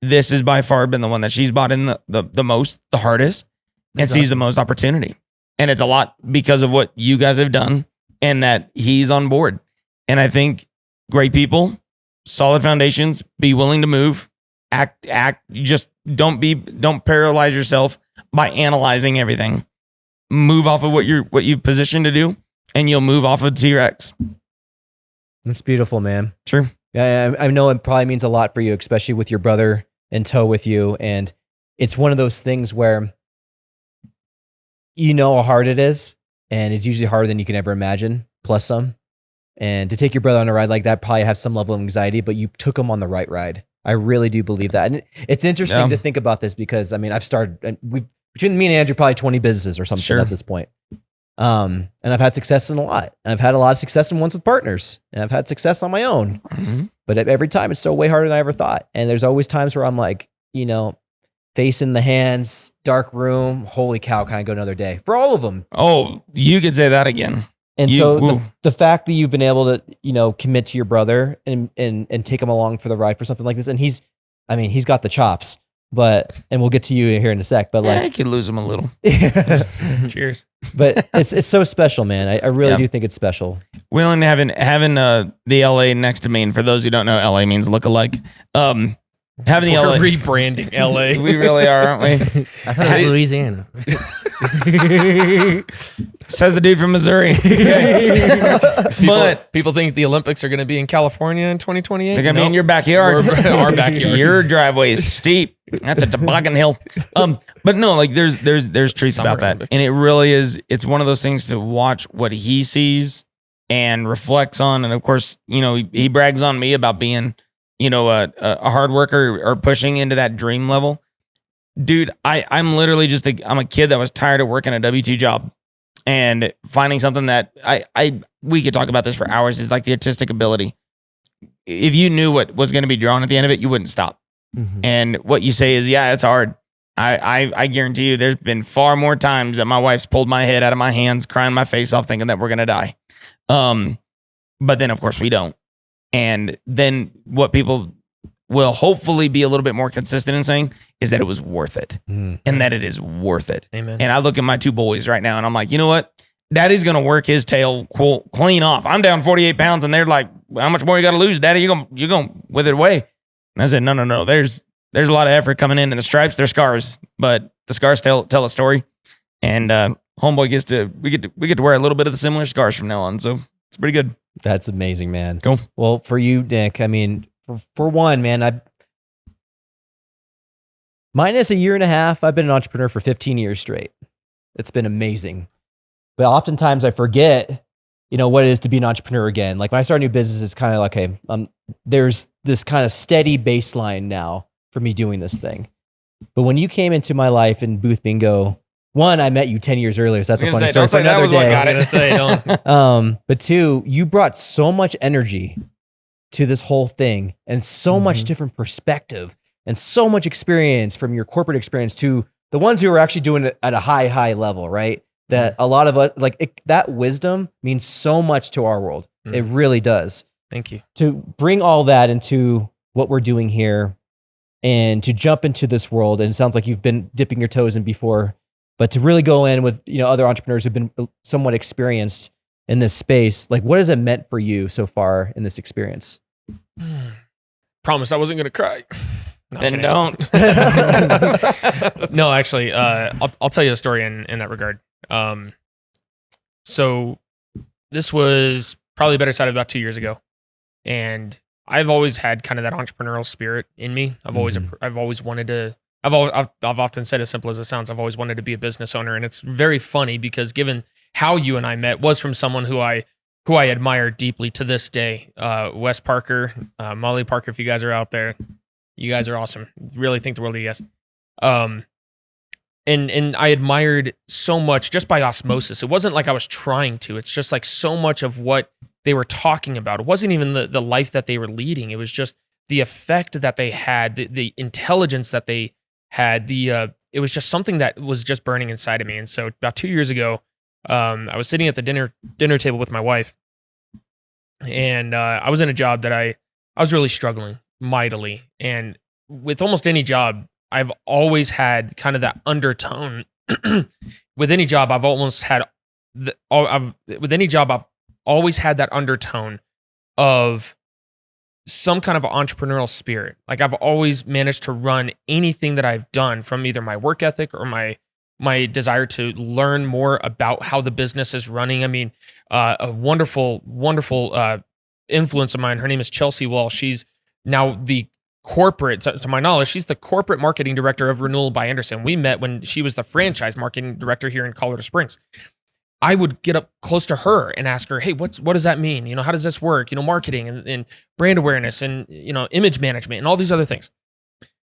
this has by far been the one that she's bought in the most, the hardest, and sees the most opportunity. And it's a lot because of what you guys have done and that he's on board. And I think great people, solid foundations, be willing to move, act, just don't paralyze yourself by analyzing everything. Move off of what you've positioned to do, and you'll move off of T-Rex. That's beautiful, man. Sure. Yeah, I know it probably means a lot for you, especially with your brother in tow with you. And it's one of those things where you know how hard it is, and it's usually harder than you can ever imagine, plus some. And to take your brother on a ride like that probably have some level of anxiety, but you took him on the right ride. I really do believe that. And it's interesting to think about this because, I mean, I've started, between me and Andrew, probably 20 businesses or something at this point. And I've had success in a lot. And I've had a lot of success in ones with partners, and I've had success on my own. Mm-hmm. But every time it's still way harder than I ever thought. And there's always times where I'm like, face in the hands, dark room, holy cow, can I go another day? For all of them. Oh, you could say that again. And the fact that you've been able to, commit to your brother and take him along for the ride for something like this. And he's got the chops, and we'll get to you here in a sec, but I could lose him a little. Cheers. But it's so special, man. I really do think it's special. Well, and having the LA next to me, and for those who don't know, LA means look-alike. Having the LA rebranding LA. We really are, aren't we? I thought it was Louisiana. Says the dude from Missouri. But People think the Olympics are going to be in California in 2028. they're gonna be in your backyard. Our backyard. Your driveway is steep. That's a toboggan hill. But no, like there's truth Summer about that, Olympics. and it really is. It's one of those things to watch what he sees and reflects on, and of course, he brags on me about being, a hard worker or pushing into that dream level. Dude, I'm literally I'm a kid that was tired of working a W-2 job and finding something that we could talk about this for hours, is like the artistic ability. If you knew what was going to be drawn at the end of it, you wouldn't stop. Mm-hmm. And what you say is, yeah, it's hard. I guarantee you there's been far more times that my wife's pulled my head out of my hands, crying my face off, thinking that we're going to die. But then of course we don't. And then what people will hopefully be a little bit more consistent in saying is that it was worth it, and that it is worth it. Amen. And I look at my two boys right now and I'm like, you know what? Daddy's going to work his tail clean off. I'm down 48 pounds and they're like, how much more you got to lose, Daddy? You're going to wither away. And I said, no. There's a lot of effort coming in, and the stripes, they're scars, but the scars tell a story. And homeboy we get to wear a little bit of the similar scars from now on. So it's pretty good. That's amazing, man. Cool. Well, for you, Nick, I mean, for one, man, minus a year and a half, I've been an entrepreneur for 15 years straight. It's been amazing. But oftentimes I forget, what it is to be an entrepreneur again. Like when I start a new business, it's kind of like, okay, there's this kind of steady baseline now for me doing this thing. But when you came into my life in Booth Bingo, one, I met you 10 years earlier, so that's a funny story for another day. But two, you brought so much energy to this whole thing and so much different perspective and so much experience from your corporate experience to the ones who are actually doing it at a high level, right? That a lot of us, that wisdom means so much to our world. It really does. Thank you. To bring all that into what we're doing here and to jump into this world, and it sounds like you've been dipping your toes in before, but to really go in with, other entrepreneurs who've been somewhat experienced in this space, like what has it meant for you so far in this experience? Promise I wasn't going to cry. No, Then don't. No, actually, I'll tell you a story in that regard. So this was probably better side of about 2 years ago, and I've always had kind of that entrepreneurial spirit in me. I've always wanted to. I've often said, as simple as it sounds, I've always wanted to be a business owner, and it's very funny because given how you and I met was from someone who I admire deeply to this day. Wes Parker, Molly Parker, if you guys are out there, you guys are awesome. Really think the world of you guys. And I admired so much just by osmosis. It wasn't like I was trying to. It's just like so much of what they were talking about. It wasn't even the life that they were leading. It was just the effect that they had, the intelligence that they had. It was just something that was just burning inside of me. And so about 2 years ago, I was sitting at the dinner table with my wife, and I was in a job that I was really struggling mightily. And with almost any job, I've always had kind of that undertone. With any job, I've always had that undertone of some kind of entrepreneurial spirit. Like I've always managed to run anything that I've done from either my work ethic or my desire to learn more about how the business is running. I mean, a wonderful influence of mine, her name is Chelsea Wall. She's now the corporate, to my knowledge, she's the corporate marketing director of Renewal by Anderson. We met when she was the franchise marketing director here in Colorado Springs. I would get up close to her and ask her, hey, what does that mean? How does this work? Marketing and brand awareness and, image management and all these other things.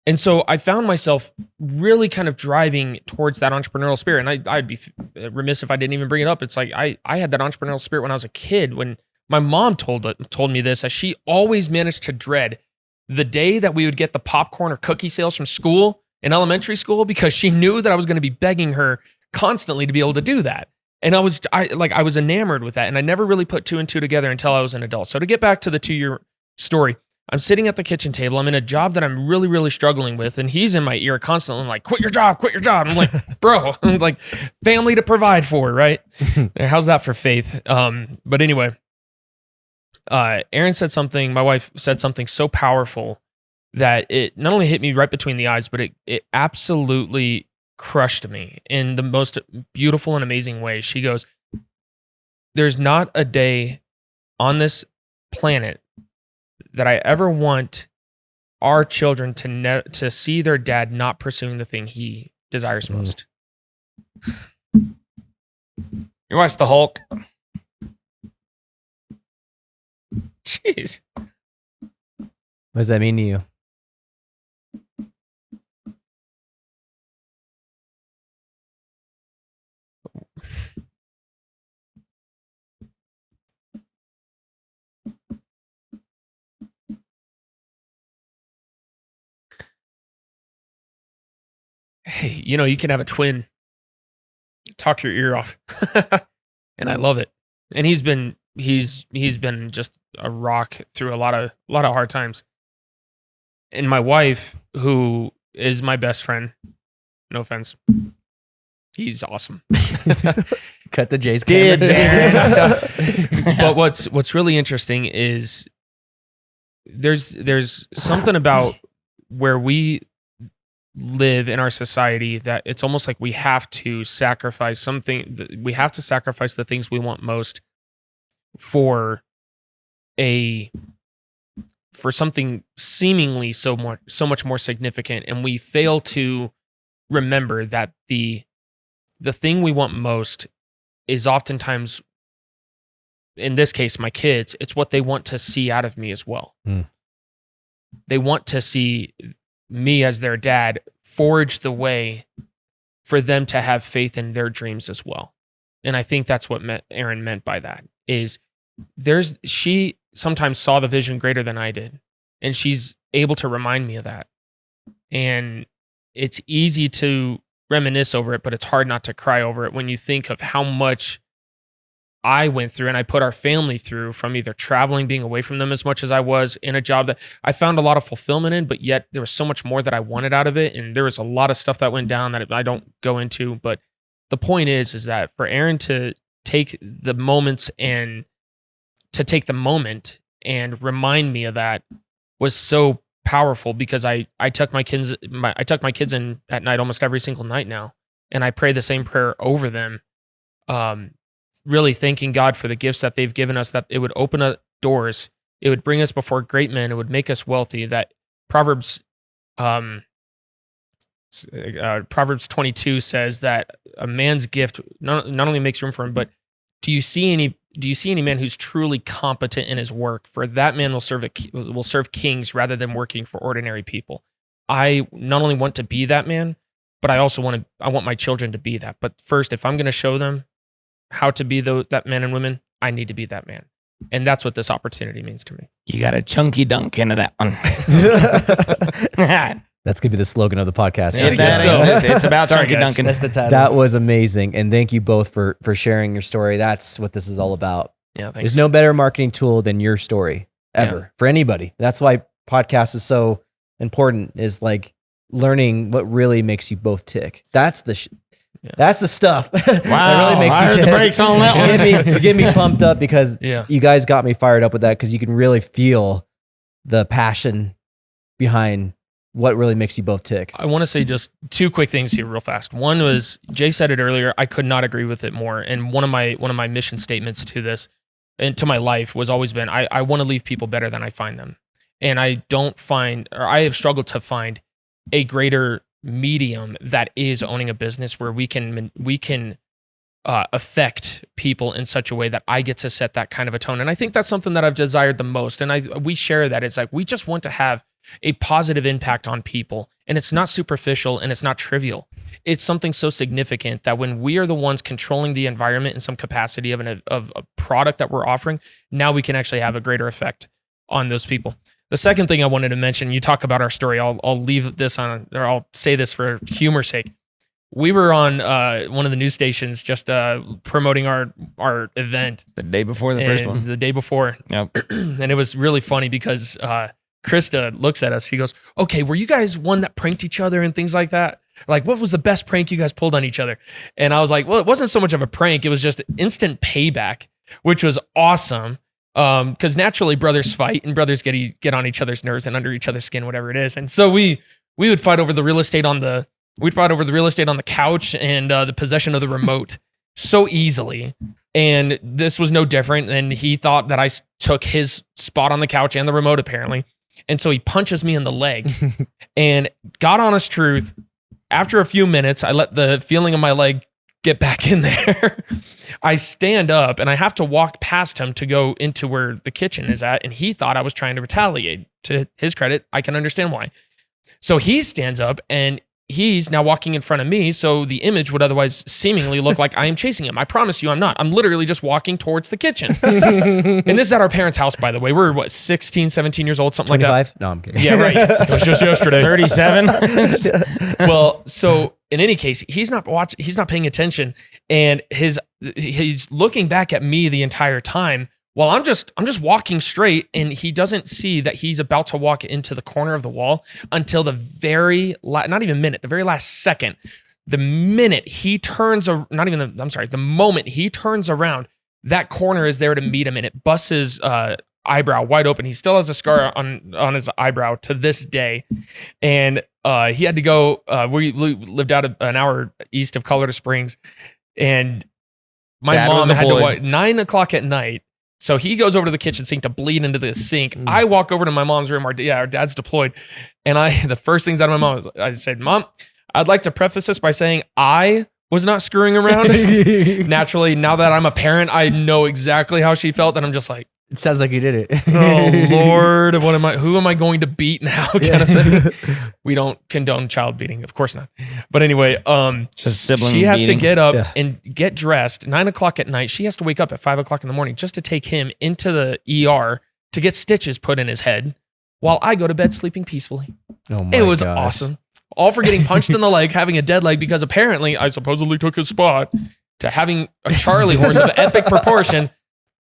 And so I found myself really kind of driving towards that entrepreneurial spirit. And I'd be remiss if I didn't even bring it up. It's like I had that entrepreneurial spirit when I was a kid. When my mom told me this, that she always managed to dread the day that we would get the popcorn or cookie sales from school in elementary school, because she knew that I was going to be begging her constantly to be able to do that. And I was enamored with that. And I never really put two and two together until I was an adult. So to get back to the 2-year story, I'm sitting at the kitchen table. I'm in a job that I'm really, really struggling with. And he's in my ear constantly like, quit your job. I'm like, bro, I'm like, family to provide for, right? How's that for faith? But anyway, Erin said something, my wife said something so powerful that it not only hit me right between the eyes, but it absolutely crushed me in the most beautiful and amazing way. She goes, there's not a day on this planet that I ever want our children to see their dad not pursuing the thing he desires most. You watch the Hulk. Jeez. What does that mean to you? Hey, you can have a twin talk your ear off. And I love it. And he's been just a rock through a lot of hard times. And my wife, who is my best friend, no offense, he's awesome. Cut the J's. Dibs, Aaron. But what's really interesting is there's something about where we live in our society that it's almost like we have to sacrifice something. We have to sacrifice the things we want most for something seemingly so much more significant, and we fail to remember that the thing we want most is oftentimes, in this case, my kids, it's what they want to see out of me as well. They want to see me as their dad forge the way for them to have faith in their dreams as well. And I think that's what Aaron meant by that is she sometimes saw the vision greater than I did. And she's able to remind me of that. And it's easy to reminisce over it, but it's hard not to cry over it when you think of how much I went through and I put our family through from either traveling, being away from them as much as I was in a job that I found a lot of fulfillment in, but yet there was so much more that I wanted out of it. And there was a lot of stuff that went down that I don't go into. But the point is that for Aaron to take the moments and remind me of that was so powerful, because I tuck my kids in at night almost every single night now. And I pray the same prayer over them. Really thanking God for the gifts that they've given us, that it would open up doors. It would bring us before great men. It would make us wealthy. That Proverbs 22 says that a man's gift not only makes room for him, but do you see any man who's truly competent in his work? For that man will serve kings rather than working for ordinary people. I not only want to be that man, but I also want my children to be that. But first, if I'm going to show them how to be that man and women, I need to be that man. And that's what this opportunity means to me. You got a chunky dunk into that one. That's going to be the slogan of the podcast. It's about Sorry, chunky guys. dunking. That's the title. That was amazing. And thank you both for sharing your story. That's what this is all about. Yeah, thanks. There's no better marketing tool than your story ever for anybody. That's why podcast is so important, is like learning what really makes you both tick. That's the that's the stuff. Wow, that really makes I you heard tick. the brakes on that one. You get me pumped up because Yeah. you guys got me fired up with that, because you can really feel the passion behind what really makes you both tick. I want to say just two quick things here real fast. One was, Jay said it earlier, I could not agree with it more. And one of my mission statements to this and to my life was always been, I want to leave people better than I find them. And I have struggled to find a greater medium that is owning a business where we can affect people in such a way that I get to set that kind of a tone. And I think that's something that I've desired the most. And we share that. It's like, we just want to have a positive impact on people. And it's not superficial and it's not trivial. It's something so significant that when we are the ones controlling the environment in some capacity of a product that we're offering, now we can actually have a greater effect on those people. The second thing I wanted to mention, you talk about our story. I'll leave this on, or I'll say this for humor's sake. We were on one of the news stations just promoting our event. The day before the first one. The day before. Yep. And it was really funny because Krista looks at us. She goes, okay, were you guys one that pranked each other and things like that? Like, what was the best prank you guys pulled on each other? And I was like, well, it wasn't so much of a prank. It was just instant payback, which was awesome. Because naturally brothers fight and brothers get on each other's nerves and under each other's skin, whatever it is. And so we would fight over the real estate on the couch and the possession of the remote. so easily. And this was no different. And he thought that I took his spot on the couch and the remote, apparently. And so he punches me in the leg. And God honest truth, after a few minutes, I let the feeling of my leg get back in there. I stand up and I have to walk past him to go into where the kitchen is at. And he thought I was trying to retaliate. To his credit, I can understand why. So he stands up and he's now walking in front of me. So the image would otherwise seemingly look like I am chasing him. I promise you I'm not. I'm literally just walking towards the kitchen. And this is at our parents' house, by the way. We're what, 16, 17 years old, something 25? Like that. No, I'm kidding. Yeah, right. It was just yesterday. 37. Well, so in any case, he's not watching, he's not paying attention. And he's looking back at me the entire time. Well, I'm just walking straight, and he doesn't see that he's about to walk into the corner of the wall until the very not even minute, the very last second. The minute he turns, the moment he turns around, that corner is there to meet him, and it busts his eyebrow wide open. He still has a scar on his eyebrow to this day, and he had to go. We lived out an hour east of Colorado Springs, and my mom had to 9 o'clock at night. So he goes over to the kitchen sink to bleed into the sink. I walk over to my mom's room. Our dad's deployed. And the first things out of my mom was, I said, Mom, I'd like to preface this by saying I was not screwing around. Naturally, now that I'm a parent, I know exactly how she felt. And I'm just like, it sounds like you did it. Oh Lord, who am I going to beat now? Kind of thing. We don't condone child beating, of course not. But anyway, just sibling she has beating. to get up and get dressed. 9 o'clock at night. She has to wake up at 5 o'clock in the morning just to take him into the ER to get stitches put in his head while I go to bed sleeping peacefully. Oh my It was gosh. awesome. All for getting punched in the leg, having a dead leg because apparently I supposedly took his spot, to having a Charlie horse of epic proportion.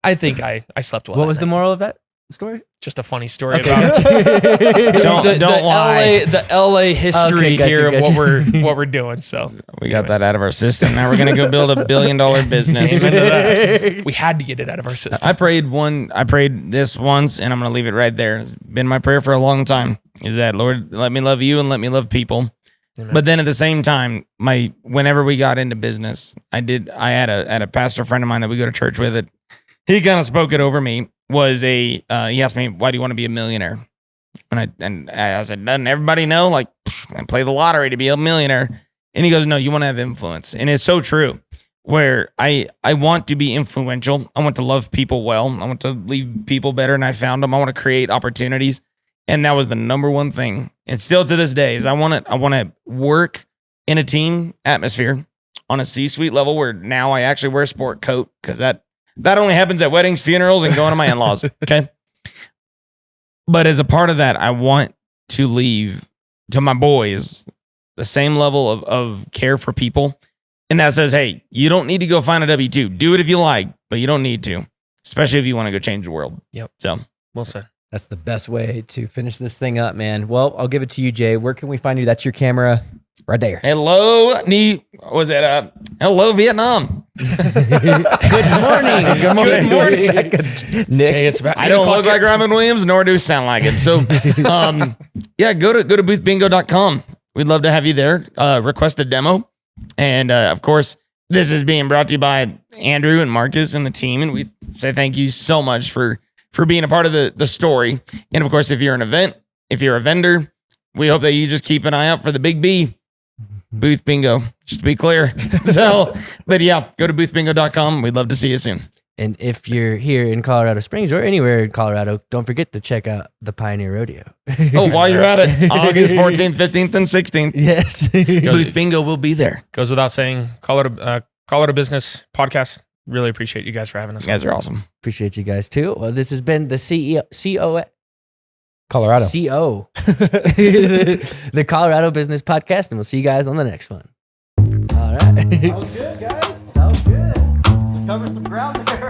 I think I slept well. What was the moral of that story? Just a funny story Okay. about Don't lie. the LA history Okay, gotcha, here of gotcha. what we're doing. So We got that out of our system. Now we're gonna go build $1 billion business. amen to that. We had to get it out of our system. I prayed this once, and I'm gonna leave it right there. It's been my prayer for a long time. Is that, Lord, let me love you and let me love people. Amen. But then at the same time, whenever we got into business, I had a pastor friend of mine that we go to church with. He kind of spoke it over me. He asked me, why do you want to be a millionaire? And I said, doesn't everybody know? Like, I play the lottery to be a millionaire. And he goes, no, you want to have influence. And it's so true, where I want to be influential. I want to love people well. I want to leave people better. And I found them. I want to create opportunities. And that was the number one thing. And still to this day is I want to work in a team atmosphere on a C-suite level where now I actually wear a sport coat, because that only happens at weddings, funerals, and going to my in-laws. Okay. But as a part of that, I want to leave to my boys the same level of care for people. And that says, hey, you don't need to go find a W-2. Do it if you like, but you don't need to, especially if you want to go change the world. Yep. So Well said. That's the best way to finish this thing up, man. Well, I'll give it to you, Jay. Where can we find you? That's your camera right there. hello, Vietnam. Good morning. Good morning. Nick. Jay, it's about I don't look like Robin Williams, nor do sound like him. So, go to boothbingo.com. We'd love to have you there. Request a demo. And of course, this is being brought to you by Andrew and Marcus and the team. And we say thank you so much for being a part of the story. And of course, if you're a vendor, we hope that you just keep an eye out for the big B, Booth Bingo, just to be clear. But yeah, go to boothbingo.com. We'd love to see you soon. And if you're here in Colorado Springs or anywhere in Colorado, don't forget to check out the Pioneer Rodeo. Oh, while you're at it, August 14th, 15th, and 16th. Yes. Booth Bingo will be there. Goes without saying, Colorado Business Podcast. Really appreciate you guys for having us. You guys are awesome. Appreciate you guys too. Well, this has been the Colorado. CO. The Colorado Business Podcast, and we'll see you guys on the next one. All right. That was good, guys. That was good. Cover some ground there.